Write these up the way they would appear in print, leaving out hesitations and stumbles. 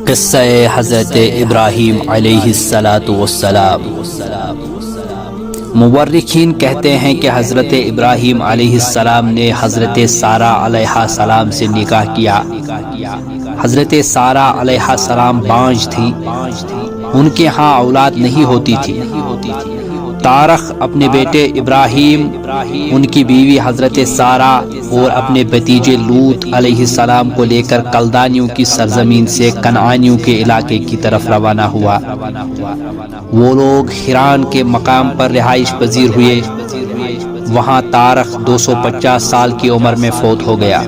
قصہ حضرت ابراہیم علیہ السلام۔ مورخین کہتے ہیں کہ حضرت ابراہیم علیہ السلام نے حضرت سارہ علیہ السلام سے نکاح کیا۔ حضرت سارہ علیہ السلام بانجھ تھی، ان کے ہاں اولاد نہیں ہوتی تھی۔ تارخ اپنے بیٹے ابراہیم، ان کی بیوی حضرت سارہ اور اپنے بھتیجے لوط علیہ السلام کو لے کر کلدانیوں کی سرزمین سے کنعانیوں کے علاقے کی طرف روانہ ہوا۔ وہ لوگ حران کے مقام پر رہائش پذیر ہوئے۔ وہاں تارخ 250 سال کی عمر میں فوت ہو گیا۔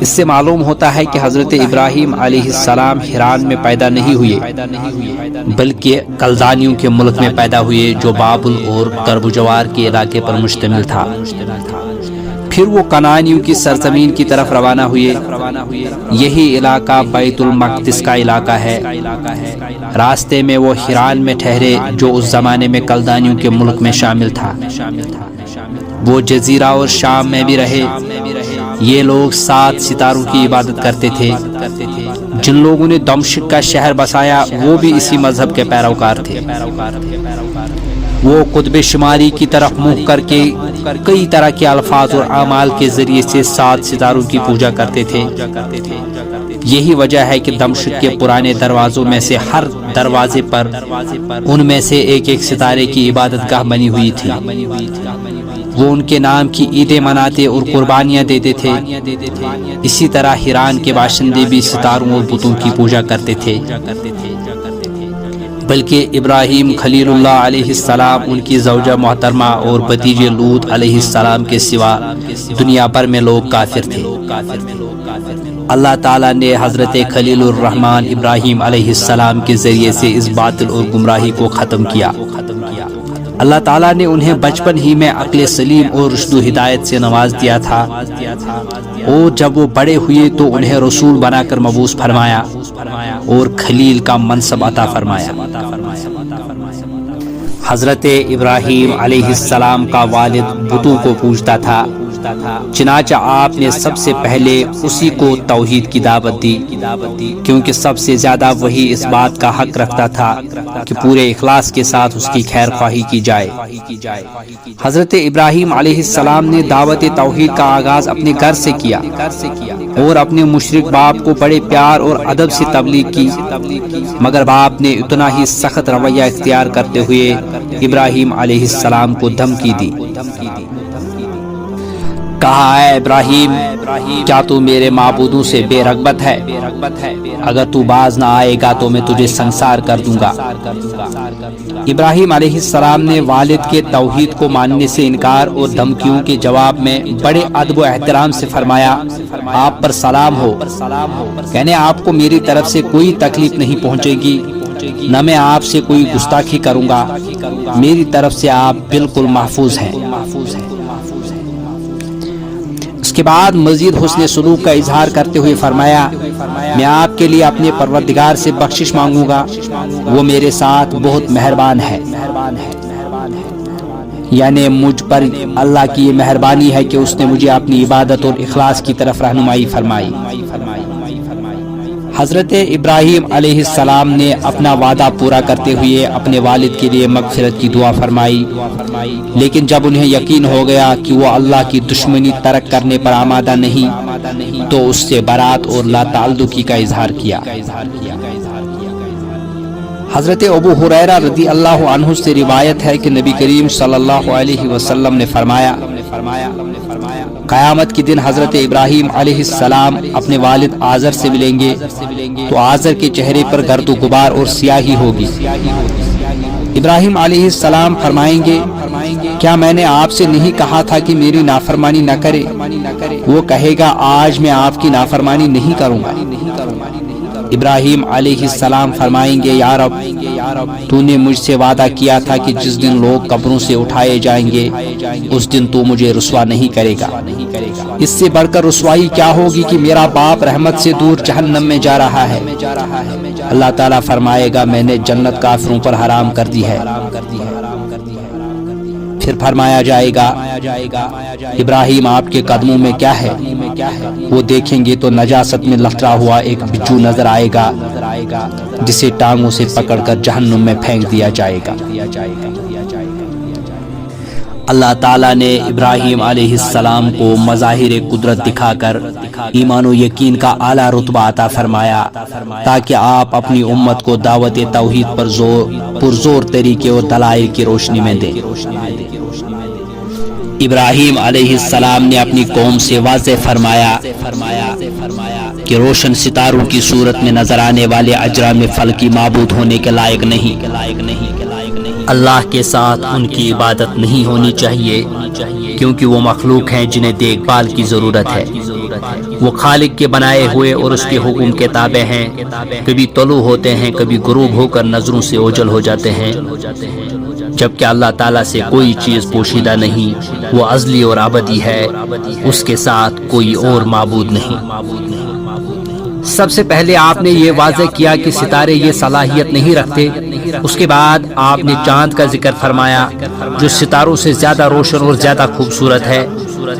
اس سے معلوم ہوتا ہے کہ حضرت ابراہیم علیہ السلام حران میں پیدا نہیں ہوئے، بلکہ کلدانیوں کے ملک میں پیدا ہوئے جو بابل اور کرب و جوار کے علاقے پر مشتمل تھا۔ پھر وہ کنعانیوں کی سرزمین کی طرف روانہ ہوئے۔ یہی علاقہ بیت المقدس کا علاقہ ہے۔ راستے میں وہ حران میں ٹھہرے جو اس زمانے میں کلدانیوں کے ملک میں شامل تھا۔ وہ جزیرہ اور شام میں بھی رہے۔ یہ لوگ 7 ستاروں کی عبادت کرتے تھے۔ جن لوگوں نے دمشق کا شہر بسایا وہ بھی اسی مذہب کے پیروکار تھے۔ وہ قطب شمالی کی طرف منہ کر کے کئی طرح کے الفاظ اور اعمال کے ذریعے سے 7 ستاروں کی پوجا کرتے تھے۔ یہی وجہ ہے کہ دمشق کے پرانے دروازوں میں سے ہر دروازے پر ان میں سے ایک ایک ستارے کی عبادت گاہ بنی ہوئی تھی۔ وہ ان کے نام کی عیدیں مناتے اور قربانیاں دیتے تھے۔ اسی طرح حران کے باشندے بھی ستاروں اور بتوں کی پوجا کرتے تھے۔ بلکہ ابراہیم خلیل اللہ علیہ السلام، ان کی زوجہ محترمہ اور بھتیجے لوط علیہ السلام کے سوا دنیا بھر میں لوگ کافر تھے۔ اللہ تعالیٰ نے حضرت خلیل الرحمن ابراہیم علیہ السلام کے ذریعے سے اس باطل اور گمراہی کو ختم کیا۔ اللہ تعالیٰ نے انہیں بچپن ہی میں عقل سلیم اور رشد و ہدایت سے نواز دیا تھا، اور جب وہ بڑے ہوئے تو انہیں رسول بنا کر مبعوث فرمایا اور خلیل کا منصب عطا فرمایا۔ حضرت ابراہیم علیہ السلام کا والد بتوں کو پوجتا تھا، چنانچہ آپ نے سب سے پہلے اسی کو توحید کی دعوت دی، کیونکہ سب سے زیادہ وہی اس بات کا حق رکھتا تھا کہ پورے اخلاص کے ساتھ اس کی خیر خواہی کی جائے۔ حضرت ابراہیم علیہ السلام نے دعوت توحید کا آغاز اپنے گھر سے کیا اور اپنے مشرک باپ کو بڑے پیار اور ادب سے تبلیغ کی، مگر باپ نے اتنا ہی سخت رویہ اختیار کرتے ہوئے ابراہیم علیہ السلام کو دھمکی دی۔ کہا، اے ابراہیم، کیا تو میرے معبودوں سے بے رغبت ہے؟ اگر تو باز نہ آئے گا تو میں تجھے سنسار کر دوں گا۔ ابراہیم علیہ السلام نے والد کے توحید کو ماننے سے انکار اور دھمکیوں کے جواب میں بڑے ادب و احترام سے فرمایا، آپ پر سلام ہو، کہنے آپ کو میری طرف سے کوئی تکلیف نہیں پہنچے گی، نہ میں آپ سے کوئی گستاخی کروں گا، میری طرف سے آپ بالکل محفوظ ہیں۔ اس کے بعد مزید حسن سلوک کا اظہار کرتے ہوئے فرمایا، میں آپ کے لیے اپنے پروردگار سے بخشش مانگوں گا، وہ میرے ساتھ بہت مہربان ہے۔ یعنی مجھ پر اللہ کی یہ مہربانی ہے کہ اس نے مجھے اپنی عبادت اور اخلاص کی طرف رہنمائی فرمائی۔ حضرت ابراہیم علیہ السلام نے اپنا وعدہ پورا کرتے ہوئے اپنے والد کے لیے مغفرت کی دعا فرمائی، لیکن جب انہیں یقین ہو گیا کہ وہ اللہ کی دشمنی ترک کرنے پر آمادہ نہیں تو اس سے برات اور لا تعلقی کا اظہار کیا۔ حضرت ابو ہریرہ رضی اللہ عنہ سے روایت ہے کہ نبی کریم صلی اللہ علیہ وسلم نے فرمایا، قیامت کے دن حضرت ابراہیم علیہ السلام اپنے والد آزر سے ملیں گے تو آزر کے چہرے پر گرد و غبار اور سیاہی ہوگی۔ ابراہیم علیہ السلام فرمائیں گے، کیا میں نے آپ سے نہیں کہا تھا کہ میری نافرمانی نہ کرے؟ وہ کہے گا، آج میں آپ کی نافرمانی نہیں کروں گا۔ ابراہیم علیہ السلام فرمائیں گے، یا رب، تو نے مجھ سے وعدہ کیا تھا کہ جس دن لوگ قبروں سے اٹھائے جائیں گے اس دن تو مجھے رسوا نہیں کرے گا۔ اس سے بڑھ کر رسوائی کیا ہوگی کہ میرا باپ رحمت سے دور جہنم میں جا رہا ہے۔ اللہ تعالیٰ فرمائے گا، میں نے جنت کافروں پر حرام کر دی ہے۔ پھر فرمایا جائے گا ابراہیم آپ کے قدموں میں کیا ہے؟ وہ دیکھیں گے تو نجاست میں لٹرا ہوا ایک بچھو نظر آئے گا جسے ٹانگوں سے پکڑ کر جہنم میں پھینک دیا جائے گا۔ اللہ تعالیٰ نے ابراہیم علیہ السلام کو مظاہر قدرت دکھا کر ایمان و یقین کا اعلیٰ رتبہ عطا فرمایا تاکہ آپ اپنی امت کو دعوت توحید پر پرزور طریقے اور دلائل کی روشنی میں دیں۔ ابراہیم علیہ السلام نے اپنی قوم سے واضح فرمایا کہ روشن ستاروں کی صورت میں نظر آنے والے اجرام فلکی معبود ہونے کے لائق نہیں، اللہ کے ساتھ ان کی عبادت نہیں ہونی چاہیے کیونکہ وہ مخلوق ہیں جنہیں دیکھ بھال کی ضرورت ہے۔ وہ خالق کے بنائے ہوئے اور اس کے حکم کے تابع ہیں، کبھی طلوع ہوتے ہیں کبھی غروب ہو کر نظروں سے اوجھل ہو جاتے ہیں، جبکہ اللہ تعالیٰ سے کوئی چیز پوشیدہ نہیں، وہ ازلی اور ابدی ہے، اس کے ساتھ کوئی اور معبود نہیں۔ سب سے پہلے آپ نے یہ واضح کیا کہ ستارے یہ صلاحیت نہیں رکھتے، اس کے بعد آپ نے چاند کا ذکر فرمایا جو ستاروں سے زیادہ روشن اور زیادہ خوبصورت ہے،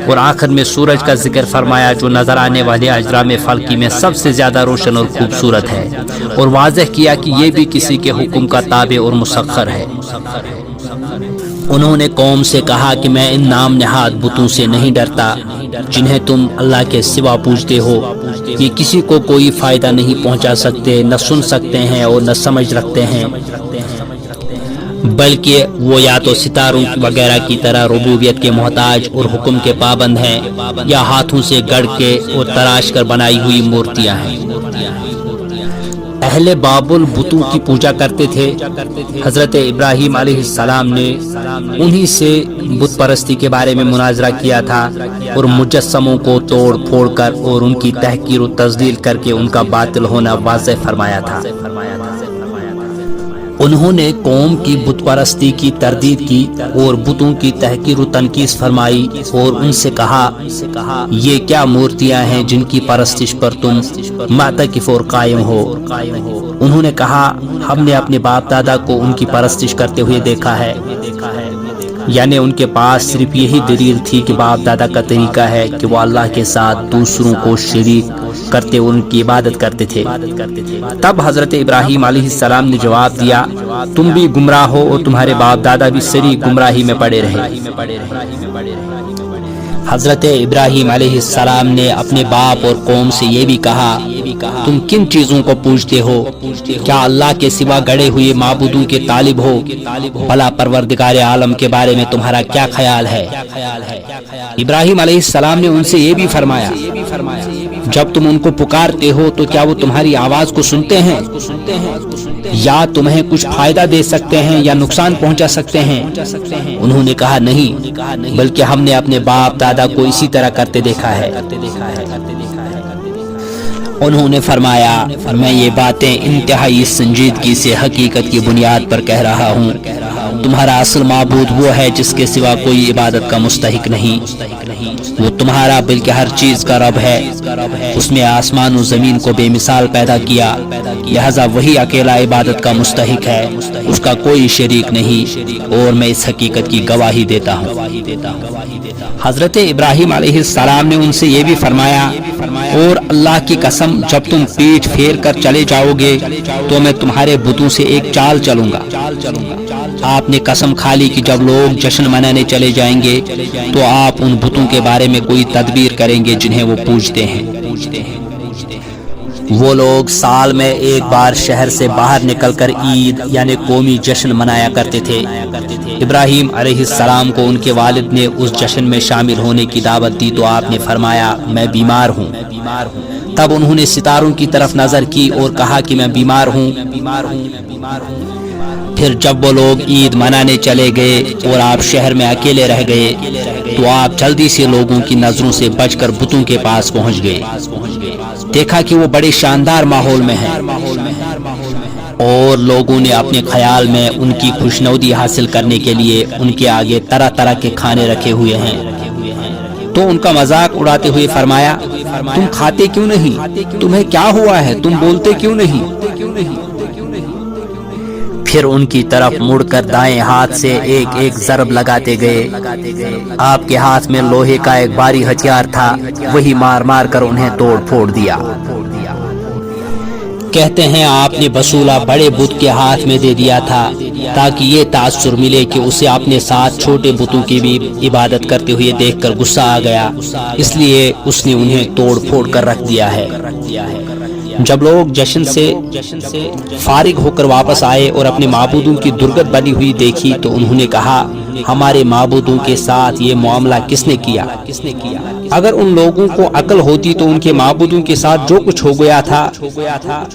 اور آخر میں سورج کا ذکر فرمایا جو نظر آنے والے اجرام فلکی میں سب سے زیادہ روشن اور خوبصورت ہے، اور واضح کیا کہ یہ بھی کسی کے حکم کا تابع اور مسخر ہے۔ انہوں نے قوم سے کہا کہ میں ان نام نہاد بتوں سے نہیں ڈرتا جنہیں تم اللہ کے سوا پوجتے ہو، یہ کسی کو کوئی فائدہ نہیں پہنچا سکتے، نہ سن سکتے ہیں اور نہ سمجھ رکھتے ہیں، بلکہ وہ یا تو ستاروں وغیرہ کی طرح ربوبیت کے محتاج اور حکم کے پابند ہیں، یا ہاتھوں سے گڑھ کے اور تراش کر بنائی ہوئی مورتیاں ہیں۔ اہل بابل بتوں کی پوجا کرتے تھے۔ حضرت ابراہیم علیہ السلام نے انہی سے بت پرستی کے بارے میں مناظرہ کیا تھا اور مجسموں کو توڑ پھوڑ کر اور ان کی تحقیر و تذلیل کر کے ان کا باطل ہونا واضح فرمایا تھا۔ انہوں نے قوم کی بت پرستی کی تردید کی اور بتوں کی تحقیر و تنقیص فرمائی اور ان سے کہا یہ کیا مورتیاں ہیں جن کی پرستش پر تم معتکف اور قائم ہو۔ انہوں نے کہا ہم نے اپنے باپ دادا کو ان کی پرستش کرتے ہوئے دیکھا ہے، یعنی ان کے پاس صرف یہی دلیل تھی کہ باپ دادا کا طریقہ ہے کہ وہ اللہ کے ساتھ دوسروں کو شریک کرتے ان کی عبادت کرتے تھے۔ تب حضرت ابراہیم علیہ السلام نے جواب دیا تم بھی گمراہ ہو اور تمہارے باپ دادا بھی سری گمراہی میں پڑے رہے۔ حضرت ابراہیم علیہ السلام نے اپنے باپ اور قوم سے یہ بھی کہا تم کن چیزوں کو پوجتے ہو؟ کیا اللہ کے سوا گڑے ہوئے معبودوں کے طالب ہو؟ بھلا پروردگار عالم کے بارے میں تمہارا کیا خیال ہے؟ ابراہیم علیہ السلام نے ان سے یہ بھی فرمایا جب تم ان کو پکارتے ہو تو کیا وہ تمہاری آواز کو سنتے ہیں؟ یا تمہیں کچھ فائدہ دے سکتے ہیں یا نقصان پہنچا سکتے ہیں؟ انہوں نے کہا نہیں، بلکہ ہم نے اپنے باپ دادا کو اسی طرح کرتے دیکھا ہے۔ انہوں نے فرمایا میں یہ باتیں انتہائی سنجیدگی سے حقیقت کی بنیاد پر کہہ رہا ہوں، تمہارا اصل معبود وہ ہے جس کے سوا کوئی عبادت کا مستحق نہیں، وہ تمہارا بلکہ ہر چیز کا رب ہے، اس نے آسمان و زمین کو بے مثال پیدا کیا، لہذا وہی اکیلا عبادت کا مستحق ہے، اس کا کوئی شریک نہیں، اور میں اس حقیقت کی گواہی دیتا ہوں۔ حضرت ابراہیم علیہ السلام نے ان سے یہ بھی فرمایا اور اللہ کی قسم جب تم پیٹھ پھیر کر چلے جاؤ گے تو میں تمہارے بتوں سے ایک چال چلوں گا۔ آپ نے قسم کھا لی کہ جب لوگ جشن منانے چلے جائیں گے تو آپ ان بتوں کے بارے میں کوئی تدبیر کریں گے جنہیں وہ پوجتے ہیں۔ وہ لوگ سال میں ایک بار شہر سے باہر نکل کر عید یعنی قومی جشن منایا کرتے تھے۔ ابراہیم علیہ السلام کو ان کے والد نے اس جشن میں شامل ہونے کی دعوت دی تو آپ نے فرمایا میں بیمار ہوں۔ تب انہوں نے ستاروں کی طرف نظر کی اور کہا کہ میں بیمار ہوں۔ پھر جب وہ لوگ عید منانے چلے گئے اور آپ شہر میں اکیلے رہ گئے تو آپ جلدی سے لوگوں کی نظروں سے بچ کر بتوں کے پاس پہنچ گئے۔ دیکھا کہ وہ بڑے شاندار ماحول میں ہیں اور لوگوں نے اپنے خیال میں ان کی خوشنودی حاصل کرنے کے لیے ان کے آگے طرح طرح کے کھانے رکھے ہوئے ہیں، تو ان کا مذاق اڑاتے ہوئے فرمایا تم کھاتے کیوں نہیں؟ تمہیں کیا ہوا ہے؟ تم بولتے کیوں نہیں؟ پھر ان کی طرف مڑ کر دائیں ہاتھ سے ایک ایک ضرب لگاتے گئے۔ آپ کے ہاتھ میں لوہے کا ایک بھاری ہتھیار تھا، وہی مار مار کر انہیں توڑ پھوڑ دیا۔ کہتے ہیں آپ نے بسولہ بڑے بت کے ہاتھ میں دے دیا تھا تاکہ یہ تاثر ملے کہ اسے اپنے ساتھ چھوٹے بتوں کی بھی عبادت کرتے ہوئے دیکھ کر غصہ آ گیا، اس لیے اس نے انہیں توڑ پھوڑ کر رکھ دیا ہے۔ جب لوگ جشن سے فارغ ہو کر واپس آئے اور اپنے معبودوں کی درگت بنی ہوئی دیکھی تو انہوں نے کہا، ہمارے معبودوں کے ساتھ یہ معاملہ کس نے کیا؟ اگر ان لوگوں کو عقل ہوتی تو ان کے معبودوں کے ساتھ جو کچھ ہو گیا تھا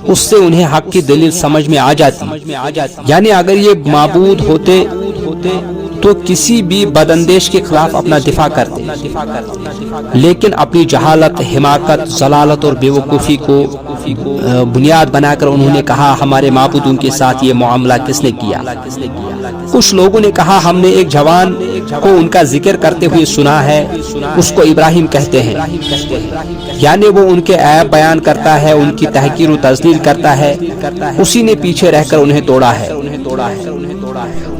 اس سے انہیں حق کی دلیل سمجھ میں آ جاتی، یعنی اگر یہ معبود ہوتے تو کسی بھی بداندیش کے خلاف اپنا دفاع کرتے، لیکن اپنی جہالت، حماقت، ضلالت اور بیوقوفی کو بنیاد بنا کر انہوں نے کہا، ہمارے معبودوں کے ساتھ یہ معاملہ کس نے کیا؟ کچھ لوگوں نے کہا، ہم نے ایک جوان کو ان کا ذکر کرتے ہوئے سنا ہے، اس کو ابراہیم کہتے ہیں، یعنی وہ ان کے عیب بیان کرتا ہے، ان کی تحقیر و تذلیل کرتا ہے، اسی نے پیچھے رہ کر انہیں توڑا ہے۔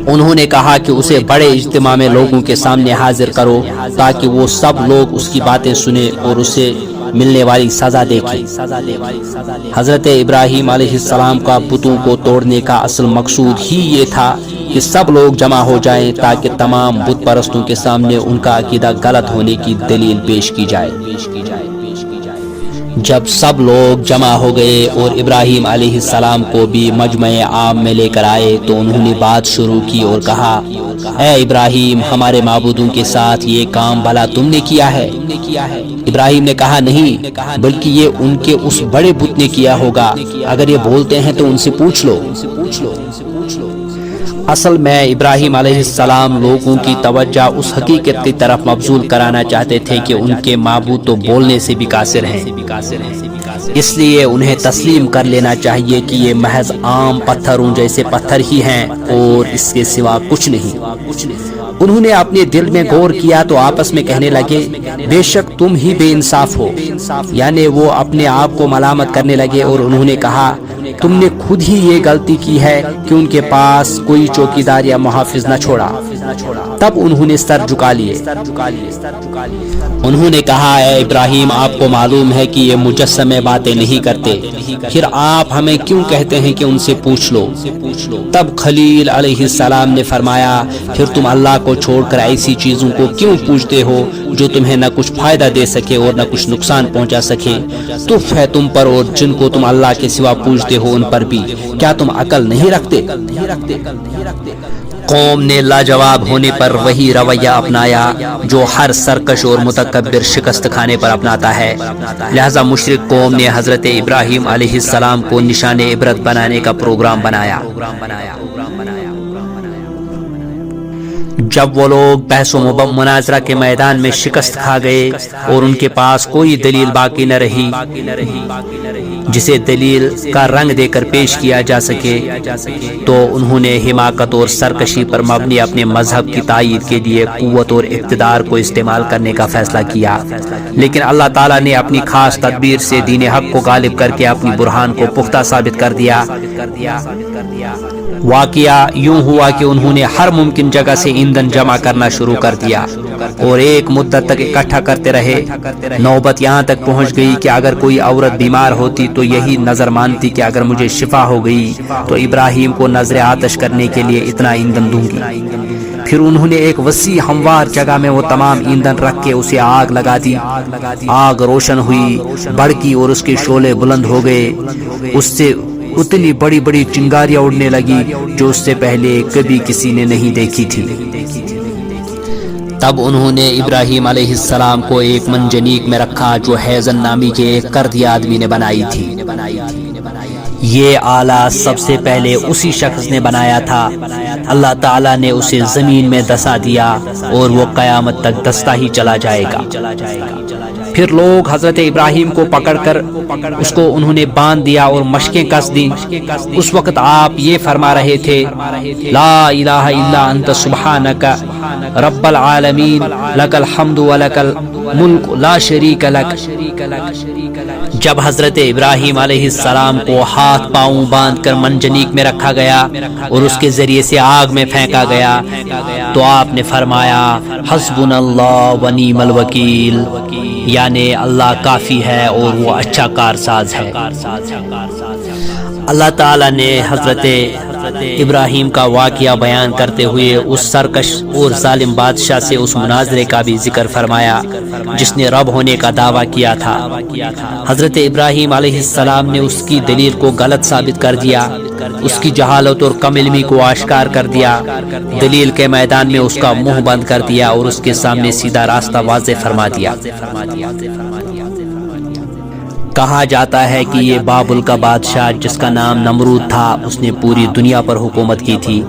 انہوں نے کہا کہ اسے بڑے اجتماع میں لوگوں کے سامنے حاضر کرو تاکہ وہ سب لوگ اس کی باتیں سنیں اور اسے ملنے والی سزا دیکھیں۔ حضرت ابراہیم علیہ السلام کا بتوں کو توڑنے کا اصل مقصود ہی یہ تھا کہ سب لوگ جمع ہو جائیں تاکہ تمام بت پرستوں کے سامنے ان کا عقیدہ غلط ہونے کی دلیل پیش کی جائے۔ جب سب لوگ جمع ہو گئے اور ابراہیم علیہ السلام کو بھی مجمع عام میں لے کر آئے تو انہوں نے بات شروع کی اور کہا، اے ابراہیم، ہمارے معبودوں کے ساتھ یہ کام بھلا تم نے کیا ہے؟ ابراہیم نے کہا، نہیں، بلکہ یہ ان کے اس بڑے بت نے کیا ہوگا، اگر یہ بولتے ہیں تو ان سے پوچھ لو۔ اصل میں ابراہیم علیہ السلام لوگوں کی توجہ اس حقیقت کی طرف مبذول کرانا چاہتے تھے کہ ان کے معبود تو بولنے سے بھی قاصر ہیں، اس لیے انہیں تسلیم کر لینا چاہیے کہ یہ محض عام پتھروں جیسے پتھر ہی ہیں اور اس کے سوا کچھ نہیں۔ انہوں نے اپنے دل میں غور کیا تو آپس میں کہنے لگے، بے شک تم ہی بے انصاف ہو، یعنی وہ اپنے آپ کو ملامت کرنے لگے اور انہوں نے کہا، تم نے خود ہی یہ غلطی کی ہے کہ ان کے پاس کوئی چوکیدار یا محافظ نہ چھوڑا۔ تب انہوں نے سر جھکا لیے۔ انہوں نے کہا، اے ابراہیم، آپ کو معلوم ہے کہ یہ مجسمے باتیں نہیں کرتے، پھر آپ ہمیں کیوں کہتے ہیں کہ ان سے پوچھ لو؟ تب خلیل علیہ السلام نے فرمایا، پھر تم اللہ کو چھوڑ کر ایسی چیزوں کو کیوں پوچھتے ہو جو تمہیں نہ کچھ فائدہ دے سکے اور نہ کچھ نقصان پہنچا سکے؟ تف ہے تم پر اور جن کو تم اللہ کے سوا پوچھتے ہو ان پر بھی، کیا تم عقل نہیں رکھتے؟ قوم نے لاجواب ہونے پر وہی رویہ اپنایا جو ہر سرکش اور متکبر شکست کھانے پر اپناتا ہے، لہذا مشرک قوم نے حضرت ابراہیم علیہ السلام کو نشان عبرت بنانے کا پروگرام بنایا۔ جب وہ لوگ بحث و مناظرہ کے میدان میں شکست کھا گئے اور ان کے پاس کوئی دلیل باقی نہ رہی جسے دلیل کا رنگ دے کر پیش کیا جا سکے، تو انہوں نے حماقت اور سرکشی پر مبنی اپنے مذہب کی تائید کے لیے قوت اور اقتدار کو استعمال کرنے کا فیصلہ کیا، لیکن اللہ تعالیٰ نے اپنی خاص تدبیر سے دین حق کو غالب کر کے اپنی برہان کو پختہ ثابت کر دیا۔ واقعہ یوں ہوا کہ انہوں نے ہر ممکن جگہ سے ایندھن جمع کرنا شروع کر دیا اور ایک مدت تک اکٹھا کرتے رہے۔ نوبت یہاں تک پہنچ گئی کہ اگر کوئی عورت بیمار ہوتی تو یہی نظر مانتی کہ اگر مجھے شفا ہو گئی تو ابراہیم کو نظر آتش کرنے کے لیے اتنا ایندھن دوں گی۔ پھر انہوں نے ایک وسیع ہموار جگہ میں وہ تمام ایندھن رکھ کے اسے آگ لگا دی۔ آگ روشن ہوئی، بھڑکی اور اس کے شعلے بلند ہو گئے، اس سے اتنی بڑی بڑی چنگاریاں اڑنے لگی جو اس سے پہلے کبھی کسی نے نہیں دیکھی تھی۔ تب انہوں نے ابراہیم علیہ السلام کو ایک منجنیق میں رکھا جو حیزن نامی کے ایک کردی آدمی نے بنائی تھی۔ یہ آلہ سب سے پہلے اسی شخص نے بنایا تھا۔ اللہ تعالیٰ نے اسے زمین میں دسا دیا اور وہ قیامت تک دستا ہی چلا جائے گا۔ پھر لوگ حضرت ابراہیم کو پکڑ کر اس کو انہوں نے باندھ دیا اور مشقیں کس دی۔ اس وقت آپ یہ فرما رہے تھے، لا الہ الا انت سبحانک رب العالمین لک الحمد ولک الملک لا شریک لک۔ جب حضرت ابراہیم علیہ السلام کو ہاتھ پاؤں باندھ کر منجنیق میں رکھا گیا اور اس کے ذریعے سے آگ میں پھینکا گیا تو آپ نے فرمایا حسبنا اللہ و نعم الوکیل، یعنی اللہ کافی ہے اور وہ اچھا کارساز ہے۔ اللہ تعالیٰ نے حضرت ابراہیم کا واقعہ بیان کرتے ہوئے اس سرکش اور ظالم بادشاہ سے اس مناظرے کا بھی ذکر فرمایا جس نے رب ہونے کا دعویٰ کیا تھا۔ حضرت ابراہیم علیہ السلام نے اس کی دلیل کو غلط ثابت کر دیا، اس کی جہالت اور کم علمی کو آشکار کر دیا، دلیل کے میدان میں اس کا منہ بند کر دیا اور اس کے سامنے سیدھا راستہ واضح فرما دیا۔ کہا جاتا ہے کہ یہ بابل کا بادشاہ جس کا نام نمرود تھا اس نے پوری دنیا پر حکومت کی تھی،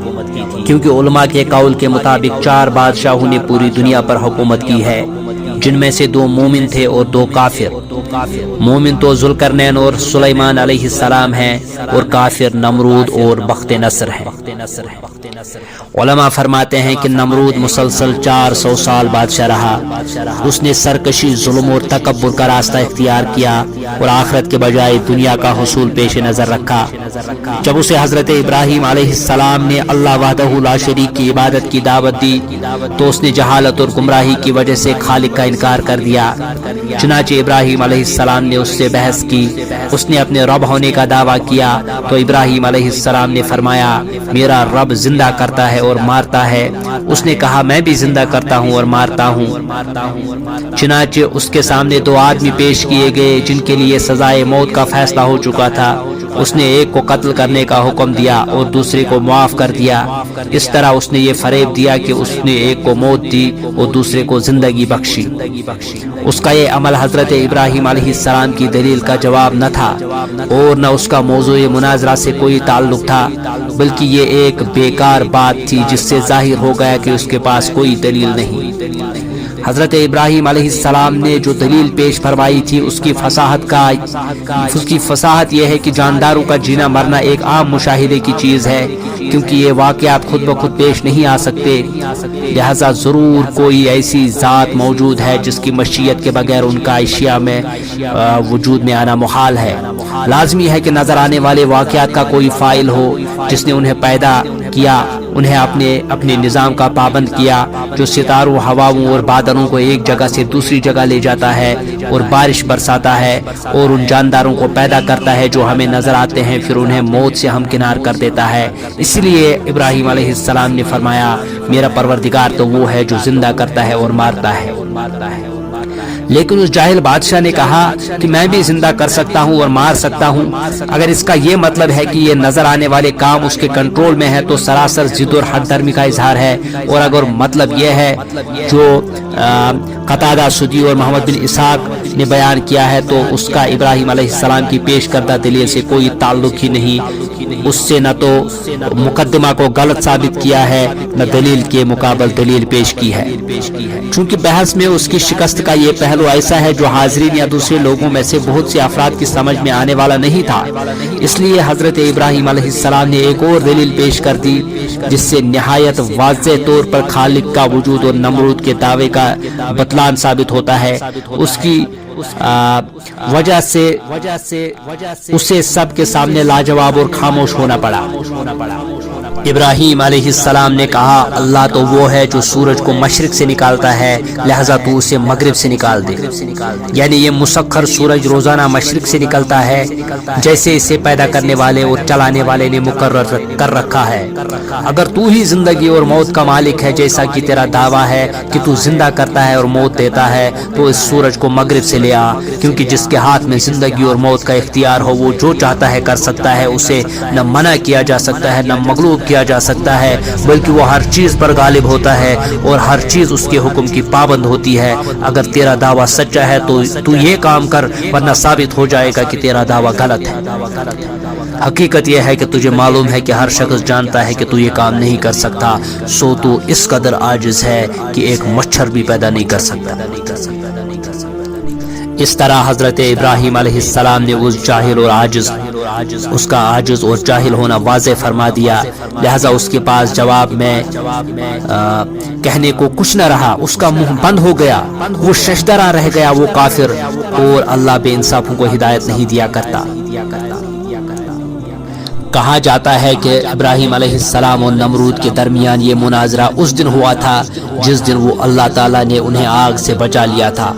کیونکہ علماء کے قول کے مطابق 4 بادشاہوں نے پوری دنیا پر حکومت کی ہے، جن میں سے 2 مومن تھے اور 2 کافر۔ مومن تو ذوالقرنین اور سلیمان علیہ السلام ہیں اور کافر نمرود اور بخت نصر ہیں۔ علماء فرماتے ہیں کہ نمرود مسلسل 400 سال بادشاہ رہا، اس نے سرکشی، ظلم اور تکبر کا راستہ اختیار کیا اور آخرت کے بجائے دنیا کا حصول پیش نظر رکھا۔ جب اسے حضرت ابراہیم علیہ السلام نے اللہ وحدہ لا شریک کی عبادت کی دعوت دی تو اس نے جہالت اور گمراہی کی وجہ سے خالق کا انکار کر دیا۔ چنانچہ ابراہیم علیہ السلام نے اس سے بحث کی، اس نے اپنے رب ہونے کا دعویٰ کیا تو ابراہیم علیہ السلام نے فرمایا میرا رب زندہ کرتا ہے اور مارتا ہے۔ اس نے کہا میں بھی زندہ کرتا ہوں اور مارتا ہوں۔ چنانچہ اس کے سامنے 2 آدمی پیش کیے گئے جن کے لیے سزائے موت کا فیصلہ ہو چکا تھا۔ اس نے ایک کو قتل کرنے کا حکم دیا اور دوسرے کو معاف کر دیا۔ اس طرح اس نے یہ فریب دیا کہ اس نے ایک کو موت دی اور دوسرے کو زندگی بخشی۔ اس کا یہ عمل حضرت ابراہیم علیہ السلام کی دلیل کا جواب نہ تھا اور نہ اس کا موضوع مناظرہ سے کوئی تعلق تھا، بلکہ یہ ایک بیکار بات تھی جس سے ظاہر ہو گیا کہ اس کے پاس کوئی دلیل نہیں۔ حضرت ابراہیم علیہ السلام نے جو دلیل پیش فرمائی تھی اس کی فصاحت یہ ہے کہ جانداروں کا جینا مرنا ایک عام مشاہدے کی چیز ہے، کیونکہ یہ واقعات خود بخود پیش نہیں آ سکتے، لہذا ضرور کوئی ایسی ذات موجود ہے جس کی مشیت کے بغیر ان کا اشیاء میں وجود میں آنا محال ہے۔ لازمی ہے کہ نظر آنے والے واقعات کا کوئی فاعل ہو جس نے انہیں پیدا کیا، انہیں اپنے نظام کا پابند کیا جو ستاروں، ہواؤں اور بادلوں کو ایک جگہ سے دوسری جگہ لے جاتا ہے اور بارش برساتا ہے، اور ان جانداروں کو پیدا کرتا ہے جو ہمیں نظر آتے ہیں پھر انہیں موت سے ہمکنار کر دیتا ہے۔ اس لیے ابراہیم علیہ السلام نے فرمایا میرا پروردگار تو وہ ہے جو زندہ کرتا ہے اور مارتا ہے۔ لیکن اس جاہل بادشاہ نے کہا کہ میں بھی زندہ کر سکتا ہوں اور مار سکتا ہوں۔ اگر اس کا یہ مطلب ہے کہ یہ نظر آنے والے کام اس کے کنٹرول میں ہے تو سراسر ضد اور حد درمی کا اظہار ہے، اور اگر مطلب یہ ہے جو قتادہ سدی اور محمد بن اسحاق نے بیان کیا ہے تو اس کا ابراہیم علیہ السلام کی پیش کردہ دلیل سے کوئی تعلق ہی نہیں۔ اس سے نہ تو مقدمہ کو غلط ثابت کیا ہے نہ دلیل کے مقابل دلیل پیش کی ہے۔ چونکہ بحث میں اس کی شکست کا یہ پہلو ایسا ہے جو حاضرین یا دوسرے لوگوں میں سے بہت سے افراد کی سمجھ میں آنے والا نہیں تھا، اس لیے حضرت ابراہیم علیہ السلام نے ایک اور دلیل پیش کر دی جس سے نہایت واضح طور پر خالق کا وجود اور نمرود کے دعوے کا بطلان ثابت ہوتا ہے۔ اس کی وجہ سے اسے سب کے سامنے لاجواب اور خاموش ہونا پڑا۔ ابراہیم علیہ السلام نے کہا اللہ تو وہ ہے جو سورج کو مشرق سے نکالتا ہے، لہذا تو اسے مغرب سے نکال دے، یعنی یہ مسخر سورج روزانہ مشرق سے نکلتا ہے جیسے اسے پیدا کرنے والے اور چلانے والے نے مقرر کر رکھا ہے۔ اگر تو ہی زندگی اور موت کا مالک ہے جیسا کہ تیرا دعویٰ ہے کہ تو زندہ کرتا ہے اور موت دیتا ہے تو اس سورج کو مغرب سے لے آ، کیونکہ جس کے ہاتھ میں زندگی اور موت کا اختیار ہو وہ جو چاہتا ہے کر سکتا ہے، اسے نہ منع کیا جا سکتا ہے نہ مغلوب کیا جا سکتا ہے، بلکہ وہ ہر چیز پر غالب ہوتا ہے اور ہر چیز اس کے حکم کی پابند ہوتی ہے۔ اگر تیرا دعویٰ سچا ہے تو یہ کام کر، ورنہ ثابت ہو جائے گا کہ تیرا دعویٰ غلط ہے۔ حقیقت یہ ہے کہ تجھے معلوم ہے کہ ہر شخص جانتا ہے کہ تو یہ کام نہیں کر سکتا، سو تو اس قدر عاجز ہے کہ ایک مچھر بھی پیدا نہیں کر سکتا۔ اس طرح حضرت ابراہیم علیہ السلام نے اس جاہل اور عاجز اس کا عاجز اور جاہل ہونا واضح فرما دیا، لہذا اس کے پاس جواب میں کہنے کو کچھ نہ رہا، اس کا منہ بند ہو گیا، وہ ششدرا رہ گیا، وہ کافر، اور اللہ بے انصافوں کو ہدایت نہیں دیا کرتا۔ کہا جاتا ہے کہ ابراہیم علیہ السلام اور نمرود کے درمیان یہ مناظرہ اس دن ہوا تھا جس دن وہ اللہ تعالیٰ نے انہیں آگ سے بچا لیا تھا،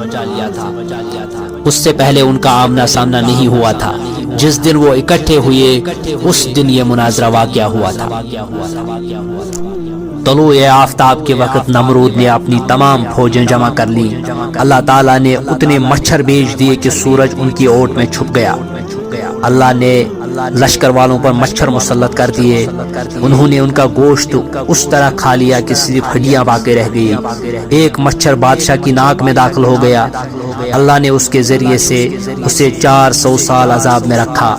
اس سے پہلے ان کا آمنا سامنا نہیں ہوا تھا۔ جس دن وہ اکٹھے ہوئے اس دن یہ مناظرہ واقع ہوا تھا۔ طلوع آفتاب کے وقت نمرود نے اپنی تمام فوجیں جمع کر لی، اللہ تعالیٰ نے اتنے مچھر بھیج دیے کہ سورج ان کی اوٹ میں چھپ گیا، اللہ نے لشکر والوں پر مچھر مسلط کر دیے، انہوں نے ان کا گوشت اس طرح کھا لیا کہ صرف ہڈیاں باقی رہ گئی۔ ایک مچھر بادشاہ کی ناک میں داخل ہو گیا، اللہ نے اس کے ذریعے سے اسے 400 سال عذاب میں رکھا،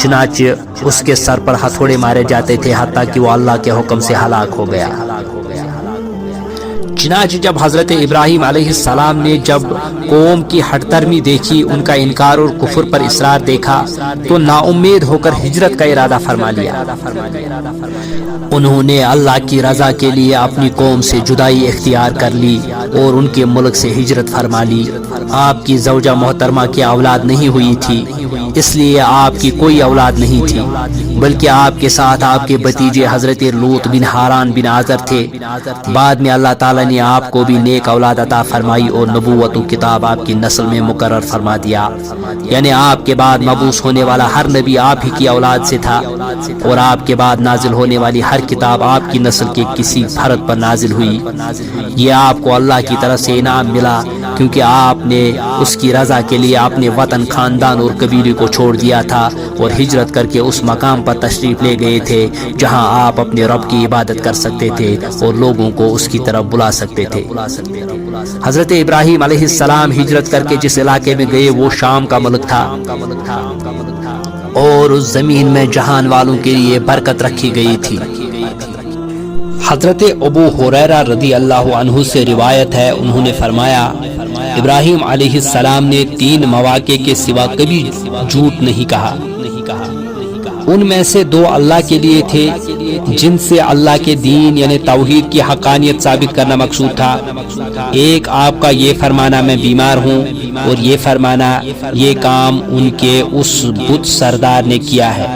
چنانچہ اس کے سر پر ہتھوڑے مارے جاتے تھے حتیٰ کہ وہ اللہ کے حکم سے ہلاک ہو گیا۔ چنانچہ جب حضرت ابراہیم علیہ السلام نے جب قوم کی ہٹ درمی دیکھی، ان کا انکار اور کفر پر اصرار دیکھا تو نا امید ہو کر ہجرت کا ارادہ فرما لیا۔ انہوں نے اللہ کی رضا کے لیے اپنی قوم سے جدائی اختیار کر لی اور ان کے ملک سے ہجرت فرما لی۔ آپ کی زوجہ محترمہ کی اولاد نہیں ہوئی تھی، اس لیے آپ کی کوئی اولاد نہیں تھی، بلکہ آپ کے ساتھ آپ کے بھتیجے حضرت لوط بن حاران بن آزر تھے۔ بعد میں اللہ تعالیٰ نے آپ کو بھی نیک اولاد عطا فرمائی اور نبوت و کتاب آپ کی نسل میں مقرر فرما دیا، یعنی آپ کے بعد مبعوث ہونے والا ہر نبی آپ ہی کی اولاد سے تھا، اور آپ کے بعد نازل ہونے والی ہر کتاب آپ کی نسل کے کسی فرد پر نازل ہوئی۔ یہ آپ کو اللہ کی طرف سے انعام ملا کیونکہ آپ نے اس کی رضا کے لیے اپنے وطن، خاندان اور قبیلے کو چھوڑ دیا تھا اور ہجرت کر کے اس مقام پر تشریف لے گئے تھے جہاں آپ اپنے رب کی عبادت کر سکتے تھے اور لوگوں کو اس کی طرف بلا سکتے تھے۔ حضرت ابراہیم علیہ السلام ہجرت کر کے جس علاقے میں گئے وہ شام کا ملک تھا، اور اس زمین میں جہان والوں کے لیے برکت رکھی گئی تھی۔ حضرت ابو ہریرہ رضی اللہ عنہ سے روایت ہے، انہوں نے فرمایا ابراہیم علیہ السلام نے 3 مواقع کے سوا کبھی جھوٹ نہیں کہا، ان میں سے 2 اللہ کے لیے تھے جن سے اللہ کے دین یعنی توحید کی حقانیت ثابت کرنا مقصود تھا۔ ایک آپ کا یہ فرمانا میں بیمار ہوں، اور یہ فرمانا یہ کام ان کے اس بت سردار نے کیا ہے۔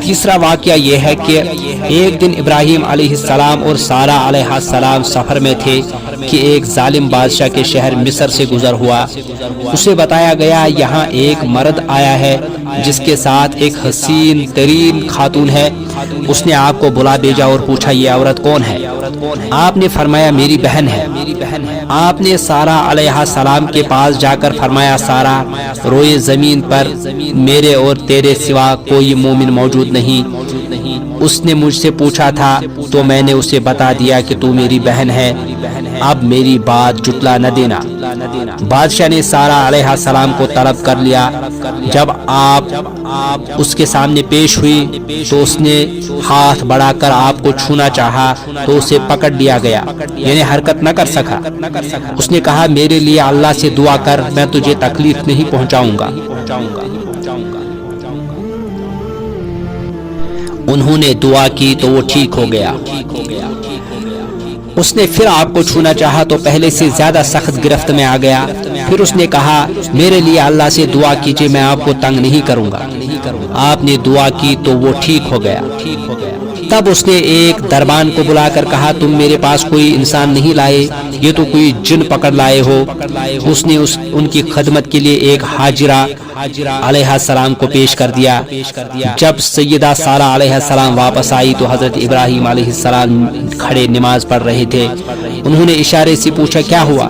تیسرا واقعہ یہ ہے کہ ایک دن ابراہیم علیہ السلام اور سارہ علیہ السلام سفر میں تھے کہ ایک ظالم بادشاہ کے شہر مصر سے گزر ہوا، اسے بتایا گیا یہاں ایک مرد آیا ہے جس کے ساتھ ایک حسین ترین خاتون ہے، اس نے آپ کو بلا بھیجا اور پوچھا یہ عورت کون ہے؟ آپ نے فرمایا میری بہن ہے۔ آپ نے سارہ علیہ السلام کے پاس جا کر فرمایا سارہ، روئے زمین پر میرے اور تیرے سوا کوئی مومن موجود نہیں، اس نے مجھ سے پوچھا تھا تو میں نے اسے بتا دیا کہ تو میری بہن ہے، اب میری بات جٹلا نہ دینا۔ بادشاہ نے سارہ علیہ السلام کو طلب کر لیا، جب آپ اس کے سامنے پیش ہوئی تو اس نے ہاتھ بڑھا کر آپ کو چھونا چاہا تو اسے پکڑ لیا گیا، یعنی حرکت نہ کر سکا۔ اس نے کہا میرے لیے اللہ سے دعا کر، میں تجھے تکلیف نہیں پہنچاؤں گا۔ انہوں نے دعا کی تو وہ ٹھیک ہو گیا۔ اس نے پھر آپ کو چھونا چاہا تو پہلے سے زیادہ سخت گرفت میں آ گیا، پھر اس نے کہا میرے لیے اللہ سے دعا کیجیے، میں آپ کو تنگ نہیں کروں گا۔ آپ نے دعا کی تو وہ ٹھیک ہو گیا۔ تب اس نے ایک دربان کو بلا کر کہا تم میرے پاس کوئی انسان نہیں لائے، یہ تو کوئی جن پکڑ لائے ہو۔ اس نے ان کی خدمت کے لیے ایک حاجرہ علیہ السلام کو پیش کر دیا۔ جب سیدہ سارہ علیہ السلام واپس آئی تو حضرت ابراہیم علیہ السلام کھڑے نماز پڑھ رہے تھے۔ انہوں نے اشارے سے پوچھا کیا ہوا؟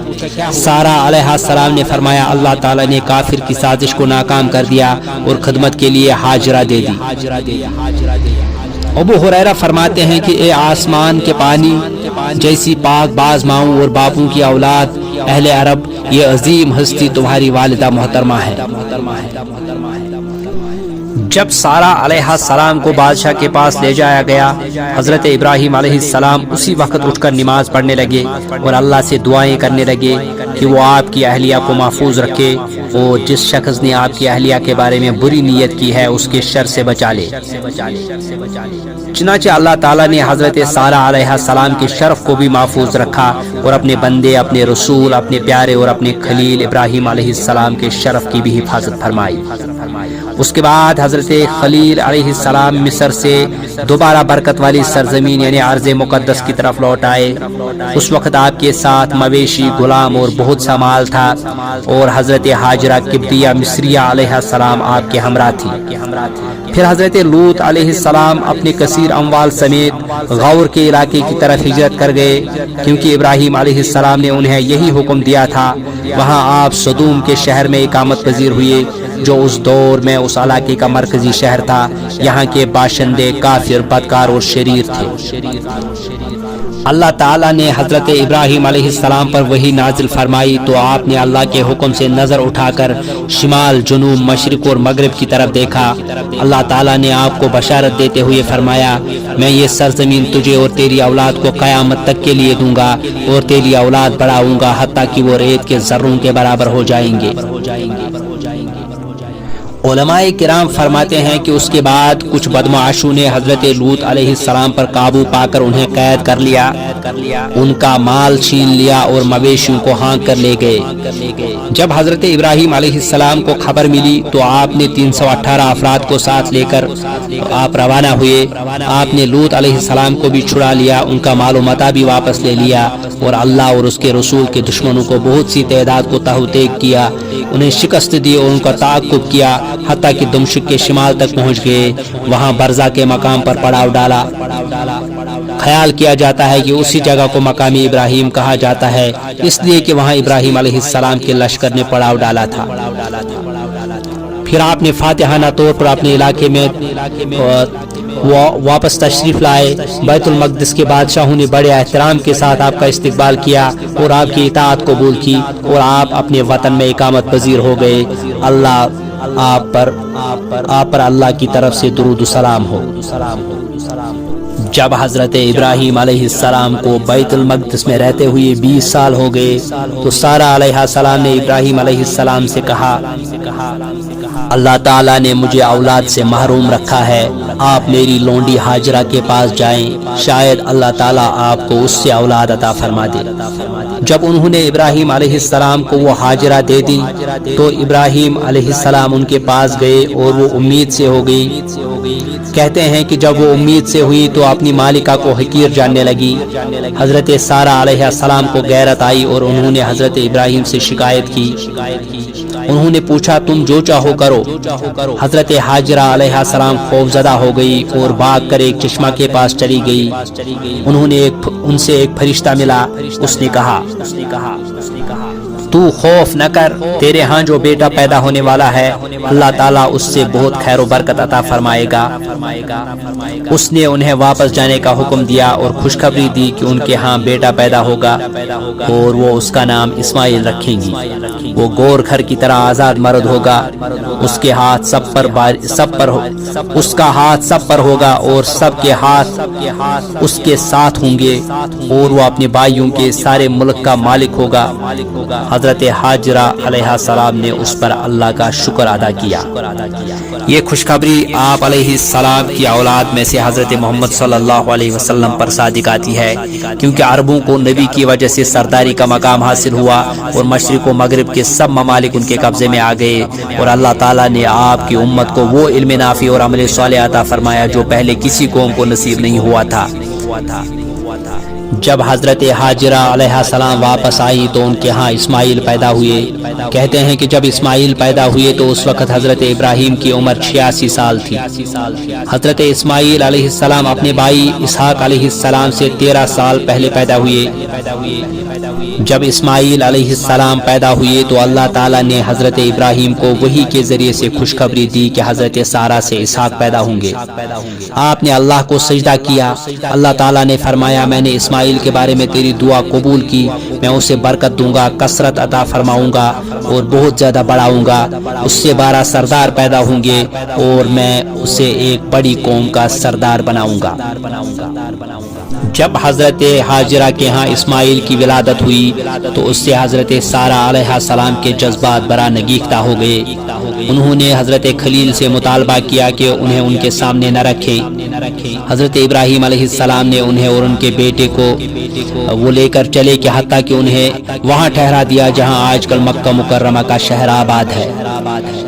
سارہ علیہ السلام نے فرمایا اللہ تعالیٰ نے کافر کی سازش کو ناکام کر دیا اور خدمت کے لیے حاجرہ دے دی۔ ابو ہریرہ فرماتے ہیں کہ اے آسمان کے پانی جیسی پاک باز ماؤں اور باپوں کی اولاد اہل عرب، یہ عظیم ہستی تمہاری والدہ محترمہ ہے۔ جب سارہ علیہ السلام کو بادشاہ کے پاس لے جایا گیا، حضرت ابراہیم علیہ السلام اسی وقت اٹھ کر نماز پڑھنے لگے اور اللہ سے دعائیں کرنے لگے۔ کہ وہ آپ کی اہلیہ کو محفوظ رکھے اور جس شخص نے آپ کی اہلیہ کے بارے میں بری نیت کی ہے اس کے شر سے بچا لے۔ چنانچہ اللہ تعالیٰ نے حضرت سارہ علیہ السلام کے شرف کو بھی محفوظ رکھا اور اپنے بندے، اپنے رسول، اپنے پیارے اور اپنے خلیل ابراہیم علیہ السلام کے شرف کی بھی حفاظت فرمائی۔ اس کے بعد حضرت خلیل علیہ السلام مصر سے دوبارہ برکت والی سرزمین یعنی ارض مقدس کی طرف لوٹ آئے۔ اس وقت آپ کے ساتھ مویشی، غلام اور بہت سا مال تھا، اور حضرت ہاجرہ قبطیہ مصریہ علیہ السلام آپ کے ہمراہ تھی۔ پھر حضرت لوط علیہ السلام اپنے کثیر اموال سمیت غور کے علاقے کی طرف ہجرت کر گئے، کیونکہ ابراہیم علیہ السلام نے انہیں یہی حکم دیا تھا۔ وہاں آپ سدوم کے شہر میں اقامت پذیر ہوئے، جو اس دور میں اس علاقے کا مرکزی شہر تھا۔ یہاں کے باشندے کافر، بدکار اور شریر تھے۔ اللہ تعالیٰ نے حضرت ابراہیم علیہ السلام پر وحی نازل فرمائی تو آپ نے اللہ کے حکم سے نظر اٹھا کر شمال، جنوب، مشرق اور مغرب کی طرف دیکھا۔ اللہ تعالیٰ نے آپ کو بشارت دیتے ہوئے فرمایا، میں یہ سرزمین تجھے اور تیری اولاد کو قیامت تک کے لیے دوں گا، اور تیری اولاد بڑھاؤں گا حتیٰ کہ وہ ریت کے ذروں کے برابر ہو جائیں گے۔ علماء کرام فرماتے ہیں کہ اس کے بعد کچھ بدمعاشوں نے حضرت لوط علیہ السلام پر قابو پا کر انہیں قید کر لیا، ان کا مال چھین لیا اور مویشیوں کو ہانک کر لے گئے۔ جب حضرت ابراہیم علیہ السلام کو خبر ملی تو آپ نے 318 افراد کو ساتھ لے کر آپ روانہ ہوئے۔ آپ نے لوط علیہ السلام کو بھی چھڑا لیا، ان کا مال و متاع بھی واپس لے لیا، اور اللہ اور اس کے رسول کے دشمنوں کو بہت سی تعداد کو تہ و تیگ کیا، انہیں شکست دی اور ان کا تعاقب کیا حتیٰ کہ دمشق کے شمال تک پہنچ گئے۔ وہاں برزہ کے مقام پر پڑاؤ ڈالا۔ خیال کیا جاتا ہے کہ اسی جگہ کو مقامی ابراہیم کہا جاتا ہے، اس لیے کہ وہاں ابراہیم علیہ السلام کے لشکر نے پڑاؤ ڈالا تھا۔ پھر آپ نے فاتحانہ طور پر اپنے علاقے میں واپس تشریف لائے۔ بیت المقدس کے بادشاہوں نے بڑے احترام کے ساتھ آپ کا استقبال کیا اور آپ کی اطاعت قبول کی، اور آپ اپنے وطن میں اقامت پذیر ہو گئے۔ آپ پر اللہ کی طرف سے درود و سلام ہو۔ جب حضرت ابراہیم علیہ السلام کو بیت المقدس میں رہتے ہوئے 20 سال ہو گئے تو سارہ علیہ السلام نے ابراہیم علیہ السلام سے کہا، اللہ تعالیٰ نے مجھے اولاد سے محروم رکھا ہے، آپ میری لونڈی ہاجرہ کے پاس جائیں، شاید اللہ تعالیٰ آپ کو اس سے اولاد عطا فرما دے۔ جب انہوں نے ابراہیم علیہ السلام کو وہ ہاجرہ دے دی تو ابراہیم علیہ السلام ان کے پاس گئے اور وہ امید سے ہو گئی۔ کہتے ہیں کہ جب وہ امید سے ہوئی تو اپنی مالکہ کو حقیر جاننے لگی۔ حضرت سارہ علیہ السلام کو غیرت آئی اور انہوں نے حضرت ابراہیم سے شکایت کی۔ انہوں نے پوچھا، تم جو چاہو کرو۔ حضرت ہاجرہ علیہ السلام خوفزدہ ہو گئی اور بھاگ کر ایک چشمہ کے پاس چلی گئی۔ ان سے ایک فرشتہ ملا، اس نے کہا، تو خوف نہ کر، تیرے ہاں جو بیٹا پیدا ہونے والا ہے اللہ تعالیٰ اس سے بہت خیر و برکت عطا فرمائے گا۔ اس نے انہیں واپس جانے کا حکم دیا اور خوشخبری دی کہ ان کے ہاں بیٹا پیدا ہوگا اور وہ اس کا نام اسماعیل رکھیں گی۔ وہ گور کھر کی طرح آزاد مرد ہوگا، اس کے ہاتھ اس کا ہاتھ سب پر ہوگا اور سب کے ہاتھ اس کے ساتھ ہوں گے، اور وہ اپنے بھائیوں کے سارے ملک کا مالک ہوگا۔ حضرت ہاجرہ علیہ السلام نے اس پر اللہ کا شکر ادا کیا۔ یہ خوشخبری آپ علیہ السلام کی اولاد میں سے حضرت محمد صلی اللہ علیہ وسلم پر صادق آتی ہے، کیونکہ عربوں کو نبی کی وجہ سے سرداری کا مقام حاصل ہوا اور مشرق و مغرب کے سب ممالک ان کے قبضے میں آ گئے، اور اللہ تعالیٰ نے آپ کی امت کو وہ علم نافع اور عمل صالح عطا فرمایا جو پہلے کسی قوم کو نصیب نہیں ہوا تھا۔ جب حضرت ہاجرہ علیہ السلام واپس آئی تو ان کے ہاں اسماعیل پیدا ہوئے۔ کہتے ہیں کہ جب اسماعیل پیدا ہوئے تو اس وقت حضرت ابراہیم کی عمر 86 سال تھی۔ حضرت اسماعیل علیہ السلام اپنے بھائی اسحاق علیہ السلام سے 13 سال پہلے پیدا ہوئے۔ جب اسماعیل علیہ السلام پیدا ہوئے تو اللہ تعالیٰ نے حضرت ابراہیم کو وحی کے ذریعے سے خوشخبری دی کہ حضرت سارہ سے اسحاق پیدا ہوں گے۔ آپ نے اللہ کو سجدہ کیا۔ اللہ تعالیٰ نے فرمایا، میں نے اسماعیل کے بارے میں تیری دعا قبول کی، میں اسے برکت دوں گا، کثرت عطا فرماؤں گا اور بہت زیادہ بڑھاؤں گا۔ اس سے 12 سردار پیدا ہوں گے اور میں اسے ایک بڑی قوم کا سردار بناؤں گا۔ جب حضرت حاجرہ کے ہاں اسماعیل کی ولادت ہوئی تو اس سے حضرت سارہ علیہ السلام کے جذبات برانگیختہ ہو گئے۔ انہوں نے حضرت خلیل سے مطالبہ کیا کہ انہیں ان کے سامنے نہ رکھے۔ حضرت ابراہیم علیہ السلام نے انہیں اور ان کے بیٹے کو وہ لے کر چلے کہ حتیٰ کہ انہیں وہاں ٹھہرا دیا جہاں آج کل مکہ مکرمہ کا شہر آباد ہے۔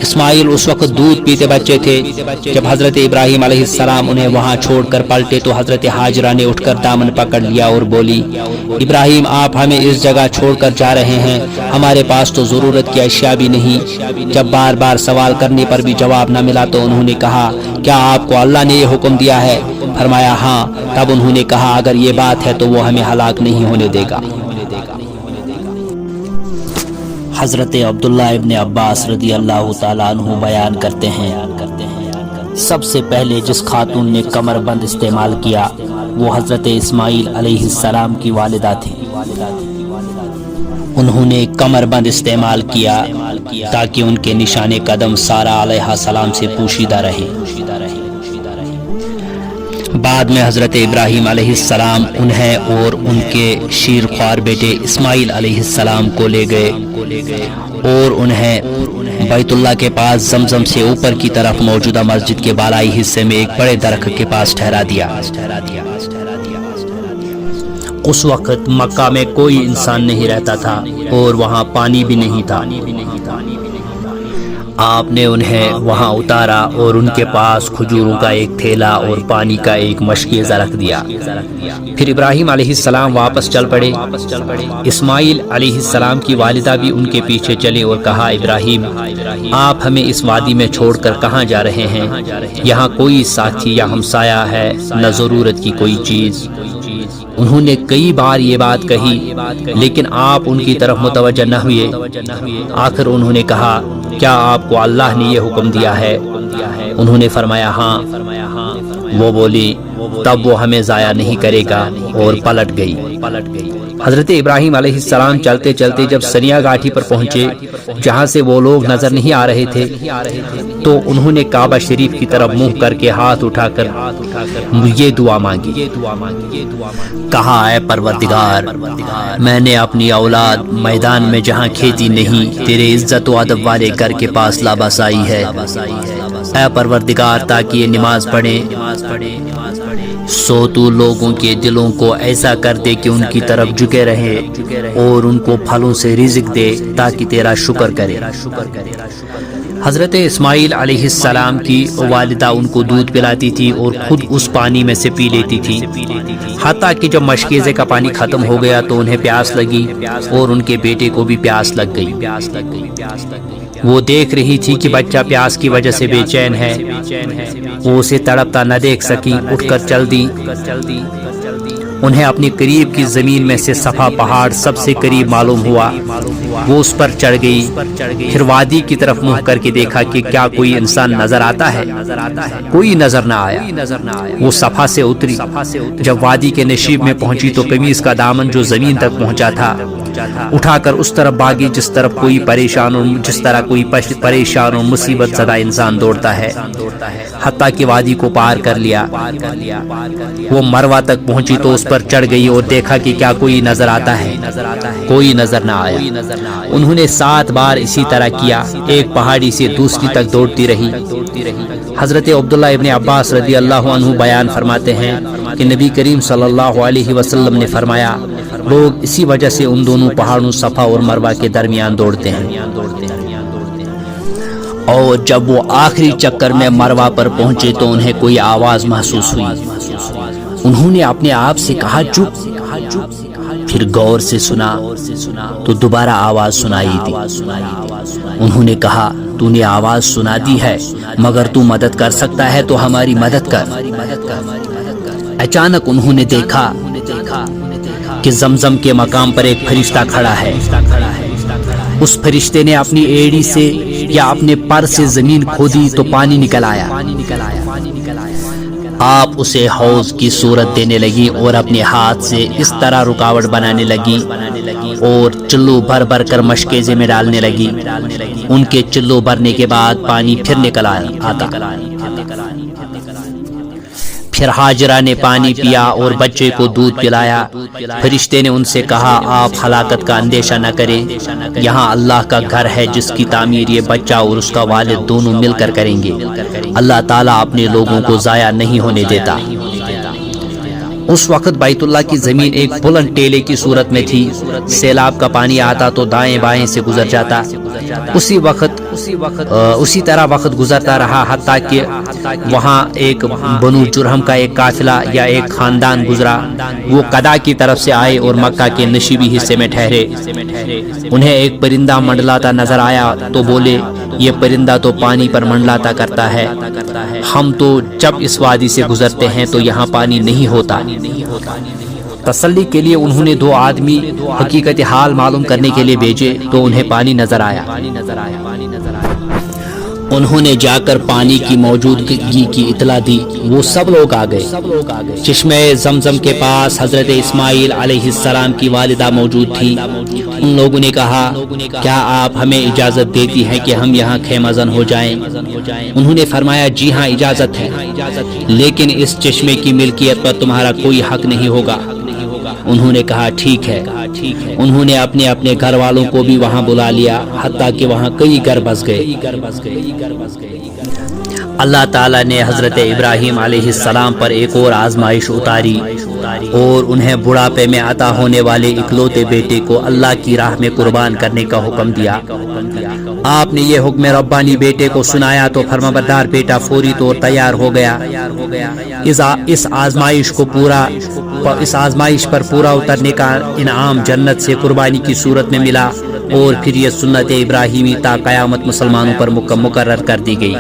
اسماعیل اس وقت دودھ پیتے بچے تھے۔ جب حضرت ابراہیم علیہ السلام انہیں وہاں چھوڑ کر پلٹے تو حضرت حاجرہ نے اٹھ کر دامن پکڑ لیا اور بولی، ابراہیم آپ ہمیں اس جگہ چھوڑ کر جا رہے ہیں، ہمارے پاس تو ضرورت کی اشیاء بھی نہیں۔ جب بار بار سوال کرنے پر بھی جواب نہ ملا تو انہوں نے کہا، کیا آپ کو اللہ نے یہ حکم دیا ہے؟ فرمایا ہاں۔ تب انہوں نے کہا، اگر یہ بات ہے تو وہ ہمیں ہلاک نہیں ہونے دے گا۔ حضرت عبداللہ ابن عباس رضی اللہ تعالیٰ عنہ بیان کرتے ہیں، سب سے پہلے جس خاتون نے کمر بند استعمال کیا وہ حضرت اسماعیل علیہ السلام کی والدہ تھی۔ انہوں نے کمر بند استعمال کیا تاکہ ان کے نشان قدم سارہ علیہ السلام سے پوشیدہ رہے۔ بعد میں حضرت ابراہیم علیہ السلام انہیں اور ان کے شیرخوار بیٹے اسماعیل علیہ السلام کو لے گئے اور انہیں بیت اللہ کے پاس زمزم سے اوپر کی طرف موجودہ مسجد کے بالائی حصے میں ایک بڑے درخت کے پاس ٹھہرا دیا۔ اس وقت مکہ میں کوئی انسان نہیں رہتا تھا اور وہاں پانی بھی نہیں تھا۔ آپ نے انہیں وہاں اتارا اور ان کے پاس کھجوروں کا ایک تھیلا اور پانی کا ایک مشکیزہ رکھ دیا۔ پھر ابراہیم علیہ السلام واپس چل پڑے۔ اسماعیل علیہ السلام کی والدہ بھی ان کے پیچھے چلے اور کہا، ابراہیم آپ ہمیں اس وادی میں چھوڑ کر کہاں جا رہے ہیں؟ یہاں کوئی ساتھی یا ہمسایہ ہے، نہ ضرورت کی کوئی چیز۔ انہوں نے کئی بار یہ بات کہی لیکن آپ ان کی طرف متوجہ نہ ہوئے۔ آخر انہوں نے کہا، کیا آپ کو اللہ نے یہ حکم دیا ہے؟ انہوں نے فرمایا ہاں۔ وہ بولی، تب وہ ہمیں ضائع نہیں کرے گا، اور پلٹ گئی۔ حضرت ابراہیم علیہ السلام چلتے چلتے جب سنیا گاٹھی پر پہنچے جہاں سے وہ لوگ نظر نہیں آ رہے تھے تو انہوں نے کعبہ شریف کی طرف منہ کر کے ہاتھ اٹھا کر یہ دعا مانگی، کہا، اے پروردگار، میں نے اپنی اولاد میدان میں جہاں کھیتی نہیں تیرے عزت و ادب والے گھر کے پاس لابس آئی ہے۔ اے پروردگار، تاکہ یہ نماز پڑھیں سو تو لوگوں کے دلوں کو ایسا کر دے کہ ان کی طرف جھکے رہے اور ان کو پھلوں سے رزق دے تاکہ تیرا شکر کرے۔ حضرت اسماعیل علیہ السلام کی والدہ ان کو دودھ پلاتی تھی اور خود اس پانی میں سے پی لیتی تھی، حتیٰ کہ جب مشکیزے کا پانی ختم ہو گیا تو انہیں پیاس لگی اور ان کے بیٹے کو بھی پیاس لگ گئی۔ وہ دیکھ رہی تھی کہ بچہ پیاس کی وجہ سے بے چین ہے، وہ اسے تڑپتا نہ دیکھ سکی، اٹھ کر چل دی۔ انہیں اپنی قریب کی زمین میں سے صفا پہاڑ سب سے قریب معلوم ہوا۔ وہ اس پر چڑھ گئی، پھر وادی کی طرف منہ کر کے دیکھا کہ کیا کوئی انسان نظر آتا ہے، کوئی نظر نہ آیا۔ وہ صفا سے اتری، جب وادی کے نشیب میں پہنچی تو قمیص کا دامن جو زمین تک پہنچا تھا اٹھا کر اس طرف بھاگی جس طرح کوئی پریشان اور مصیبت زدہ انسان دوڑتا ہے، حتیٰ کہ وادی کو پار کر لیا۔ وہ مروہ تک پہنچی تو اس پر چڑھ گئی اور دیکھا کہ کیا کوئی نظر آتا ہے، کوئی نظر نہ آیا۔ انہوں نے 7 بار اسی طرح کیا، ایک پہاڑی سے دوسری تک دوڑتی رہی۔ حضرت عبداللہ ابن عباس رضی اللہ عنہ بیان فرماتے ہیں کہ نبی کریم صلی اللہ علیہ وسلم نے فرمایا، لوگ اسی وجہ سے ان دونوں پہاڑوں صفا اور مروہ کے درمیان دوڑتے ہیں۔ اور جب وہ آخری چکر میں مروہ پر پہنچے تو انہیں کوئی آواز محسوس ہوئی۔ انہوں نے اپنے آپ سے کہا، چپ۔ پھر غور سے سنا تو دوبارہ آواز سنائی دی۔ انہوں نے کہا، تو نے آواز سنا دی ہے مگر تو مدد کر سکتا ہے تو ہماری مدد کر۔ اچانک انہوں نے دیکھا کہ زمزم کے مقام پر ایک فرشتہ کھڑا ہے۔ اس فرشتے نے اپنی ایڑی سے یا اپنے پر سے زمین کھودی تو پانی نکل آیا۔ آپ اسے حوض کی صورت دینے لگی اور اپنے ہاتھ سے اس طرح رکاوٹ بنانے لگی اور چلو بھر بھر کر مشکیزے میں ڈالنے لگی۔ ان کے چلو بھرنے کے بعد پانی پھر نکل آتا۔ پھر ہاجرہ نے پانی پیا اور بچے کو دودھ پلایا۔ فرشتے نے ان سے کہا آپ ہلاکت کا اندیشہ نہ کریں، یہاں اللہ کا گھر ہے جس کی تعمیر یہ بچہ اور اس کا والد دونوں مل کر کریں گے۔ اللہ تعالیٰ اپنے لوگوں کو ضائع نہیں ہونے دیتا۔ اس وقت بیت اللہ کی زمین ایک بلند ٹیلے کی صورت میں تھی، سیلاب کا پانی آتا تو دائیں بائیں سے گزر جاتا۔ اسی طرح وقت گزرتا رہا حتیٰ کہ وہاں ایک بنو جرہم کا ایک قافلہ یا ایک خاندان گزرا۔ وہ قدا کی طرف سے آئے اور مکہ کے نشیبی حصے میں ٹھہرے۔ انہیں ایک پرندہ منڈلاتا نظر آیا تو بولے یہ پرندہ تو پانی پر منڈلاتا کرتا ہے، ہم تو جب اس وادی سے گزرتے ہیں تو یہاں پانی نہیں ہوتا۔ تسلی کے لیے انہوں نے 2 آدمی حقیقت حال معلوم کرنے کے لیے بھیجے تو انہیں پانی نظر آیا۔ انہوں نے جا کر پانی کی موجودگی کی اطلاع دی، وہ سب لوگ آ گئے۔ چشمہ زمزم کے پاس حضرت اسماعیل علیہ السلام کی والدہ موجود تھی۔ ان لوگوں نے کہا کیا آپ ہمیں اجازت دیتی ہیں کہ ہم یہاں خیمہ زن ہو جائیں؟ انہوں نے فرمایا جی ہاں اجازت ہے، لیکن اس چشمے کی ملکیت پر تمہارا کوئی حق نہیں ہوگا۔ انہوں نے کہا ٹھیک ہے۔ انہوں نے اپنے اپنے گھر والوں کو بھی وہاں بلا لیا، حتیٰ کہ وہاں کئی گھر بس گئے۔ اللہ تعالیٰ نے حضرت ابراہیم علیہ السلام پر ایک اور آزمائش اتاری اور انہیں بڑھاپے میں عطا ہونے والے اکلوتے بیٹے کو اللہ کی راہ میں قربان کرنے کا حکم دیا۔ آپ نے یہ حکم ربانی بیٹے کو سنایا تو فرمانبردار بیٹا فوری طور تیار ہو گیا۔ اس آزمائش پر پورا اترنے کا انعام جنت سے قربانی کی صورت میں ملا، اور پھر یہ سنت ابراہیمی تا قیامت مسلمانوں پر مقرر کر دی گئی۔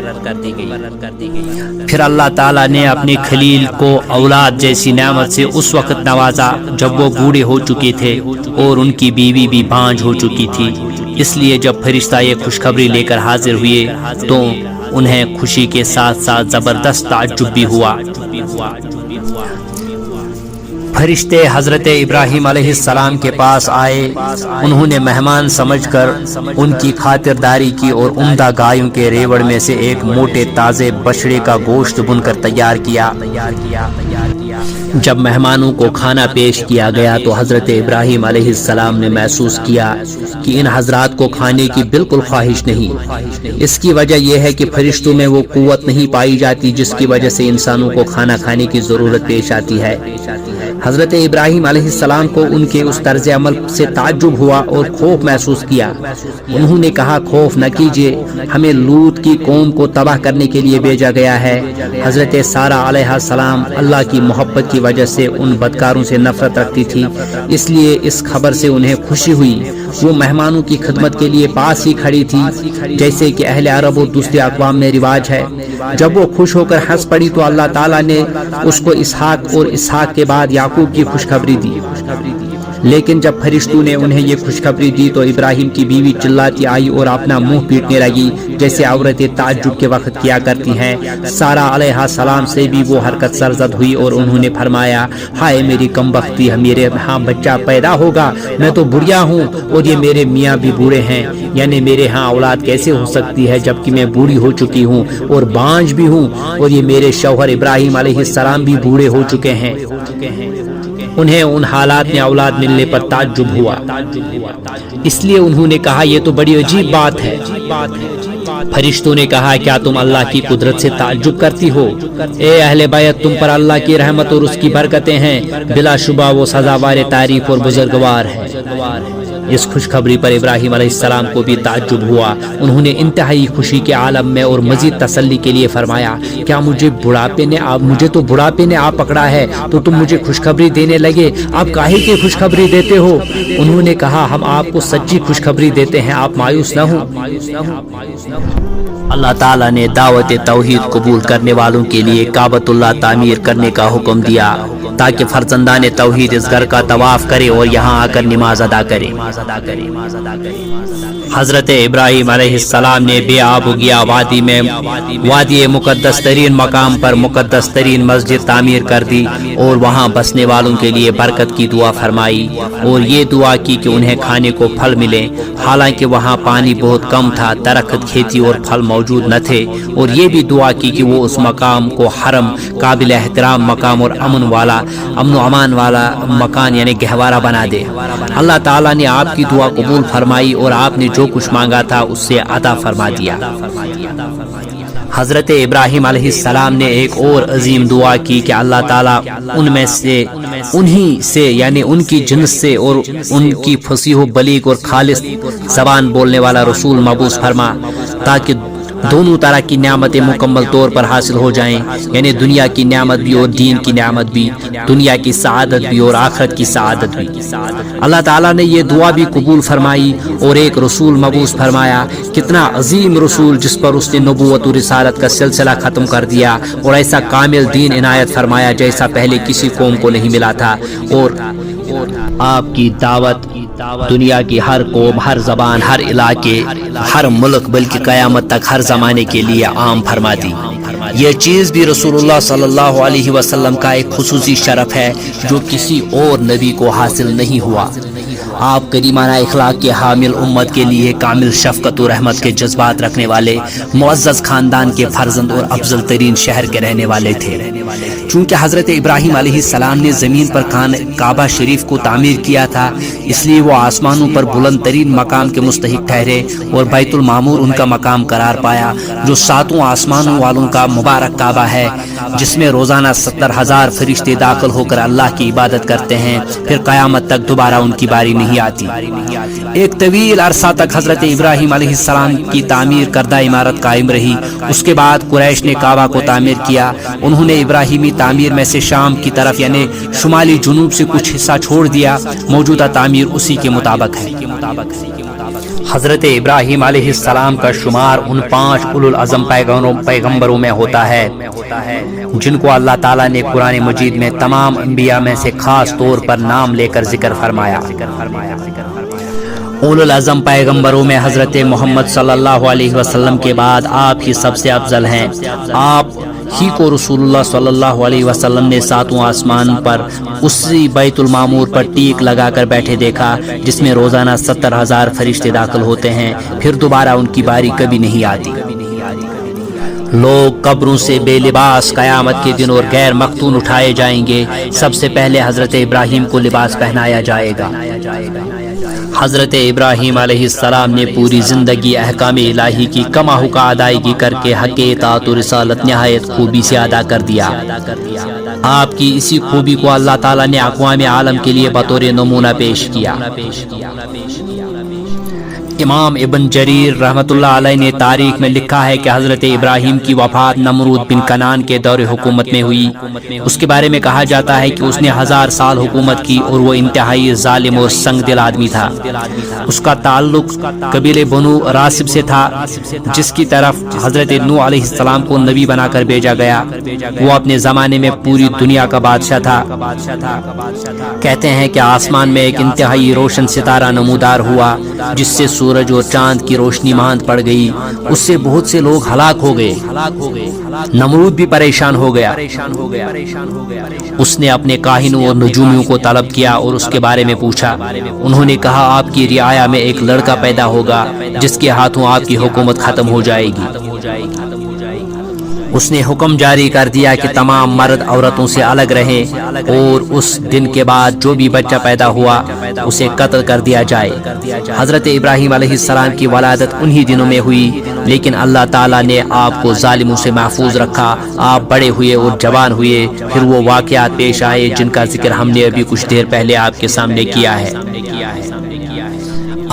پھر اللہ تعالیٰ نے اپنے خلیل کو اولاد جیسی نعمت سے اس وقت نوازا جب وہ بوڑھے ہو چکے تھے اور ان کی بیوی بھی بانجھ ہو چکی تھی۔ اس لیے جب فرشتہ یہ خوشخبری لے کر حاضر ہوئے تو انہیں خوشی کے ساتھ ساتھ زبردست تعجب بھی ہوا۔ فرشتے حضرت ابراہیم علیہ السلام کے پاس آئے، انہوں نے مہمان سمجھ کر ان کی خاطرداری کی اور عمدہ گایوں کے ریوڑ میں سے ایک موٹے تازے بچڑے کا گوشت بن کر تیار کیا۔ جب مہمانوں کو کھانا پیش کیا گیا تو حضرت ابراہیم علیہ السلام نے محسوس کیا کہ ان حضرات کو کھانے کی بالکل خواہش نہیں۔ اس کی وجہ یہ ہے کہ فرشتوں میں وہ قوت نہیں پائی جاتی جس کی وجہ سے انسانوں کو کھانا کھانے کی ضرورت پیش آتی ہے۔ حضرت ابراہیم علیہ السلام کو ان کے اس طرز عمل سے تعجب ہوا اور خوف محسوس کیا۔ انہوں نے کہا خوف نہ کیجیے، ہمیں لوط کی قوم کو تباہ کرنے کے لیے بھیجا گیا ہے۔ حضرت سارہ علیہ السلام اللہ کی محبت کی وجہ سے ان بدکاروں سے نفرت رکھتی تھی، اس لیے اس خبر سے انہیں خوشی ہوئی۔ وہ مہمانوں کی خدمت کے لیے پاس ہی کھڑی تھی جیسے کہ اہل عرب اور دوسرے اقوام میں رواج ہے۔ جب وہ خوش ہو کر ہنس پڑی تو اللہ تعالیٰ نے اس کو اسحاق اور اسحاق کے بعد یعقوب کی خوشخبری دی۔ لیکن جب فرشتوں نے انہیں یہ خوشخبری دی تو ابراہیم کی بیوی چلاتی آئی اور اپنا منہ پیٹنے لگی جیسے عورتیں تعجب کے وقت کیا کرتی ہیں۔ سارہ علیہ السلام سے بھی وہ حرکت سرزد ہوئی اور انہوں نے فرمایا ہائے میری کمبختی، میرے ہاں بچہ پیدا ہوگا، میں تو بڑھیا ہوں اور یہ میرے میاں بھی بوڑھے ہیں، یعنی میرے ہاں اولاد کیسے ہو سکتی ہے جبکہ میں بوڑھی ہو چکی ہوں اور بانجھ بھی ہوں، اور یہ میرے شوہر ابراہیم علیہ السلام بھی بوڑھے ہو چکے ہیں۔ انہیں ان حالات میں اولاد ملنے پر تعجب ہوا، اس لیے انہوں نے کہا یہ تو بڑی عجیب بات ہے۔ فرشتوں نے کہا کیا تم اللہ کی قدرت سے تعجب کرتی ہو؟ اے اہل بیت، تم پر اللہ کی رحمت اور اس کی برکتیں ہیں، بلا شبہ وہ سزاوار تعریف اور بزرگوار ہے۔ اس خوشخبری پر ابراہیم علیہ السلام کو بھی تعجب ہوا۔ انہوں نے انتہائی خوشی کے عالم میں اور مزید تسلی کے لیے فرمایا کیا مجھے تو بڑھاپے نے آپ پکڑا ہے تو تم مجھے خوشخبری دینے لگے؟ آپ کاہے کی خوشخبری دیتے ہو؟ انہوں نے کہا ہم آپ کو سچی خوشخبری دیتے ہیں، آپ مایوس نہ ہوں۔ اللہ تعالیٰ نے دعوت توحید قبول کرنے والوں کے لیے کعبۃ اللہ تعمیر کرنے کا حکم دیا تاکہ فرزندان توحید اس گھر کا طواف کرے اور یہاں آ کر نماز ادا کرے۔ حضرت ابراہیم علیہ السلام نے بے آب و گیا وادی میں وادی مقدس ترین مقام پر مقدس ترین مسجد تعمیر کر دی اور وہاں بسنے والوں کے لیے برکت کی دعا فرمائی اور یہ دعا کی کہ انہیں کھانے کو پھل ملے، حالانکہ وہاں پانی بہت کم تھا، درخت، کھیتی اور پھل موجود نہ تھے، اور یہ بھی دعا کی کہ وہ اس مقام کو حرم، قابل احترام مقام اور امن و امان والا مکان یعنی گہوارہ بنا دے۔ اللہ تعالیٰ نے آپ کی دعا قبول فرمائی اور آپ نے جو کچھ مانگا تھا اس سے عطا فرما دیا۔ حضرت ابراہیم علیہ السلام نے ایک اور عظیم دعا کی کہ اللہ تعالیٰ ان میں سے انہی سے یعنی ان کی جنس سے اور ان کی فصیح و بلیغ اور خالص زبان بولنے والا رسول مبعوث فرما، تاکہ دونوں طرح کی نعمتیں مکمل طور پر حاصل ہو جائیں، یعنی دنیا کی نعمت بھی اور دین کی نعمت بھی، دنیا کی سعادت بھی اور آخرت کی سعادت بھی۔ اللہ تعالیٰ نے یہ دعا بھی قبول فرمائی اور ایک رسول مبعوث فرمایا۔ کتنا عظیم رسول جس پر اس نے نبوت و رسالت کا سلسلہ ختم کر دیا اور ایسا کامل دین عنایت فرمایا جیسا پہلے کسی قوم کو نہیں ملا تھا، اور آپ کی دعوت دنیا کی ہر قوم، ہر زبان، ہر علاقے، ہر ملک بلکہ قیامت تک ہر زمانے کے لیے عام فرما دی۔ یہ چیز بھی رسول اللہ صلی اللہ علیہ وسلم کا ایک خصوصی شرف ہے جو کسی اور نبی کو حاصل نہیں ہوا۔ آپ کریمانہ اخلاق کے حامل، امت کے لیے کامل شفقت و رحمت کے جذبات رکھنے والے، معزز خاندان کے فرزند اور افضل ترین شہر کے رہنے والے تھے۔ چونکہ حضرت ابراہیم علیہ السلام نے زمین پر کعبہ شریف کو تعمیر کیا تھا، اس لیے وہ آسمانوں پر بلند ترین مقام کے مستحق ٹھہرے اور بیت المعمور ان کا مقام قرار پایا، جو ساتوں آسمانوں والوں کا مبارک کعبہ ہے، جس میں روزانہ 70,000 فرشتے داخل ہو کر اللہ کی عبادت کرتے ہیں، پھر قیامت تک دوبارہ ان کی باری نہیں آتی۔ ایک طویل عرصہ تک حضرت ابراہیم علیہ السلام کی تعمیر کردہ عمارت قائم رہی۔ اس کے بعد قریش نے کعبہ کو تعمیر کیا۔ انہوں نے ابراہیمی تعمیر میں سے شام کی طرف یعنی شمالی جنوب سے کچھ حصہ چھوڑ دیا۔ موجودہ تعمیر اسی کے مطابق ہے۔ حضرت ابراہیم علیہ السلام کا شمار ان 5 اولو العزم پیغمبروں میں ہوتا ہے جن کو اللہ تعالیٰ نے قرآن مجید میں تمام انبیاء میں سے خاص طور پر نام لے کر ذکر فرمایا۔ اولو العزم پیغمبروں میں حضرت محمد صلی اللہ علیہ وسلم کے بعد آپ ہی سب سے افضل ہیں۔ آپ ہی کو رسول اللہ صلی اللہ علیہ وسلم نے ساتوں آسمان پر اسی بیت المعمور پر ٹیک لگا کر بیٹھے دیکھا، جس میں روزانہ 70,000 فرشتے داخل ہوتے ہیں، پھر دوبارہ ان کی باری کبھی نہیں آتی۔ لوگ قبروں سے بے لباس قیامت کے دن اور غیر مختون اٹھائے جائیں گے۔ سب سے پہلے حضرت ابراہیم کو لباس پہنایا جائے گا۔ حضرت ابراہیم علیہ السلام نے پوری زندگی احکام الہی کی کما حقہ ادائیگی کر کے حق اطاعت و رسالت نہایت خوبی سے ادا کر دیا۔ آپ کی اسی خوبی کو اللہ تعالیٰ نے اقوام عالم کے لیے بطور نمونہ پیش کیا۔ امام ابن جریر رحمۃ اللہ علیہ نے تاریخ میں لکھا ہے کہ حضرت ابراہیم کی وفات نمرود بن کنان کے دور حکومت میں ہوئی۔ اس کے بارے میں کہا جاتا ہے کہ اس نے 1000 سال حکومت کی اور وہ انتہائی ظالم اور سنگ دل آدمی تھا۔ اس کا تعلق قبیلے بنو راسب سے تھا، جس کی طرف حضرت نوح علیہ السلام کو نبی بنا کر بھیجا گیا۔ وہ اپنے زمانے میں پوری دنیا کا بادشاہ تھا۔ کہتے ہیں کہ آسمان میں ایک انتہائی روشن ستارہ نمودار ہوا، جس سے سورج اور چاند کی روشنی ماند پڑ گئی۔ اس سے بہت سے لوگ ہلاک ہو گئے۔ نمرود بھی پریشان ہو گیا۔ اس نے اپنے کاہنوں اور نجومیوں کو طلب کیا اور اس کے بارے میں پوچھا۔ انہوں نے کہا آپ کی رعایا میں ایک لڑکا پیدا ہوگا جس کے ہاتھوں آپ کی حکومت ختم ہو جائے گی۔ اس نے حکم جاری کر دیا کہ تمام مرد عورتوں سے الگ رہیں اور اس دن کے بعد جو بھی بچہ پیدا ہوا اسے قتل کر دیا جائے۔ حضرت ابراہیم علیہ السلام کی ولادت انہی دنوں میں ہوئی، لیکن اللہ تعالیٰ نے آپ کو ظالموں سے محفوظ رکھا۔ آپ بڑے ہوئے اور جوان ہوئے، پھر وہ واقعات پیش آئے جن کا ذکر ہم نے ابھی کچھ دیر پہلے آپ کے سامنے کیا ہے۔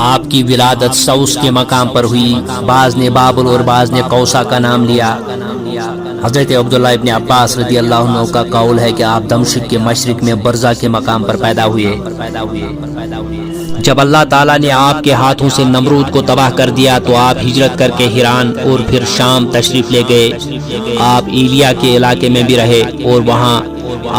آپ کی ولادت سوس کے مقام پر ہوئی۔ بعض نے بابل اور بعض نے قوسا کا نام لیا۔ حضرت عبداللہ ابن عباس رضی اللہ عنہ کا قول ہے کہ آپ دمشق کے مشرق میں برزہ کے مقام پر پیدا ہوئے۔ جب اللہ تعالیٰ نے آپ کے ہاتھوں سے نمرود کو تباہ کر دیا تو آپ ہجرت کر کے ہیران اور پھر شام تشریف لے گئے۔ آپ ایلیا کے علاقے میں بھی رہے اور وہاں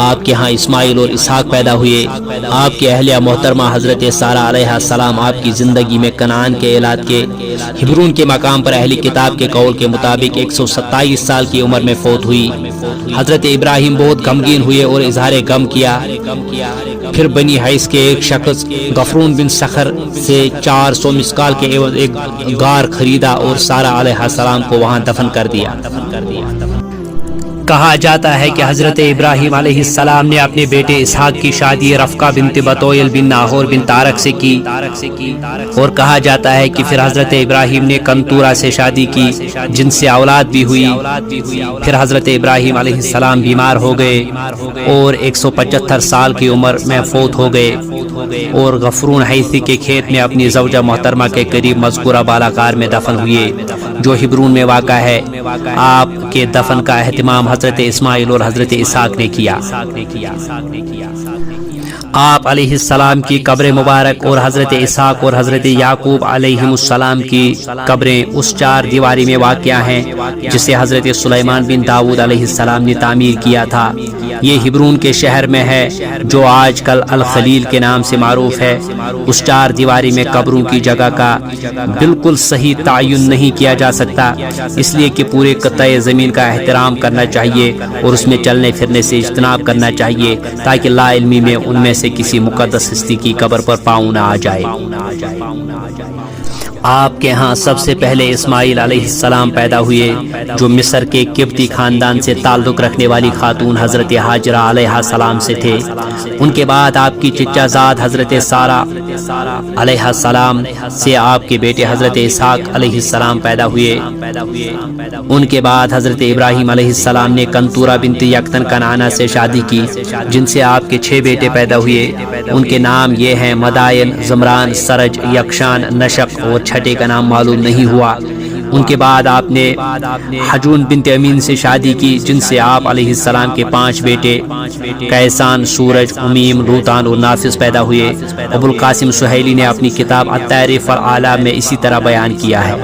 آپ کے ہاں اسماعیل اور اسحاق پیدا ہوئے۔ آپ کی اہلیہ محترمہ حضرت سارہ علیہ السلام آپ کی زندگی میں کنعان کے علاقے کے ہبرون کے مقام پر اہلی کتاب کے قول کے مطابق 127 سال کی عمر میں فوت ہوئی۔ حضرت ابراہیم بہت غمگین ہوئے اور اظہار غم کیا۔ پھر بنی حیث کے ایک شخص غفرون بن سخر سے 400 مسکال کے عوض ایک غار خریدا اور سارہ علیہ السلام کو وہاں دفن کر دیا۔ کہا جاتا ہے کہ حضرت ابراہیم علیہ السلام نے اپنے بیٹے اسحاق کی شادی رفقہ بنت بتویل بن ناہور بن تارک سے کی، اور کہا جاتا ہے کہ پھر حضرت ابراہیم نے کنتورہ سے شادی کی جن سے اولاد بھی ہوئی۔ پھر حضرت ابراہیم علیہ السلام بیمار ہو گئے اور 175 سال کی عمر میں فوت ہو گئے، اور غفرون حیثی کے کھیت میں اپنی زوجہ محترمہ کے قریب مذکورہ بالاکار میں دفن ہوئے جو ہبرون میں واقع ہے۔ آپ کے دفن کا اہتمام حضرت اسماعیل اور حضرت اسحاق نے کیا۔ آپ علیہ السلام کی قبر مبارک اور حضرت اسحاق اور حضرت یعقوب علیہ السلام کی قبریں اس 4 دیواری میں واقع ہیں جسے حضرت سلیمان بن داؤد علیہ السلام نے تعمیر کیا تھا۔ یہ ہبرون کے شہر میں ہے جو آج کل الخلیل کے نام سے معروف ہے۔ اس 4 دیواری میں قبروں کی جگہ کا بالکل صحیح تعین نہیں کیا جا سکتا، اس لیے کہ پورے قطع زمین کا احترام کرنا چاہیے اور اس میں چلنے پھرنے سے اجتناب کرنا چاہیے تاکہ لا علمی میں ان میں سے کسی مقدس ہستی کی قبر پر پاؤں نہ آ جائے۔ آپ کے ہاں سب سے پہلے اسماعیل علیہ السلام پیدا ہوئے جو مصر کے قبطی خاندان سے تعلق رکھنے والی خاتون حضرت ہاجرہ علیہ السلام سے تھے۔ ان کے بعد آپ کی چچا زاد حضرت سارہ علیہ السلام سے آپ کے بیٹے حضرت اسحاق علیہ السلام پیدا ہوئے۔ ان کے بعد حضرت ابراہیم علیہ السلام نے کنتورہ بنت یقطن کنعانہ سے شادی کی جن سے آپ کے 6 بیٹے پیدا ہوئے۔ ان کے نام یہ ہیں مدائن، زمران، سرج، یکشان، نشق، اور چھٹے کا نام معلوم نہیں ہوا۔ ان کے بعد آپ نے حجون بنت امین سے شادی کی جن سے آپ علیہ السلام کے 5 بیٹے کیسان، سورج، امیم، لوطان اور نافذ پیدا ہوئے۔ ابو القاسم سہیلی نے اپنی کتاب التعریف والآلام میں اسی طرح بیان کیا ہے۔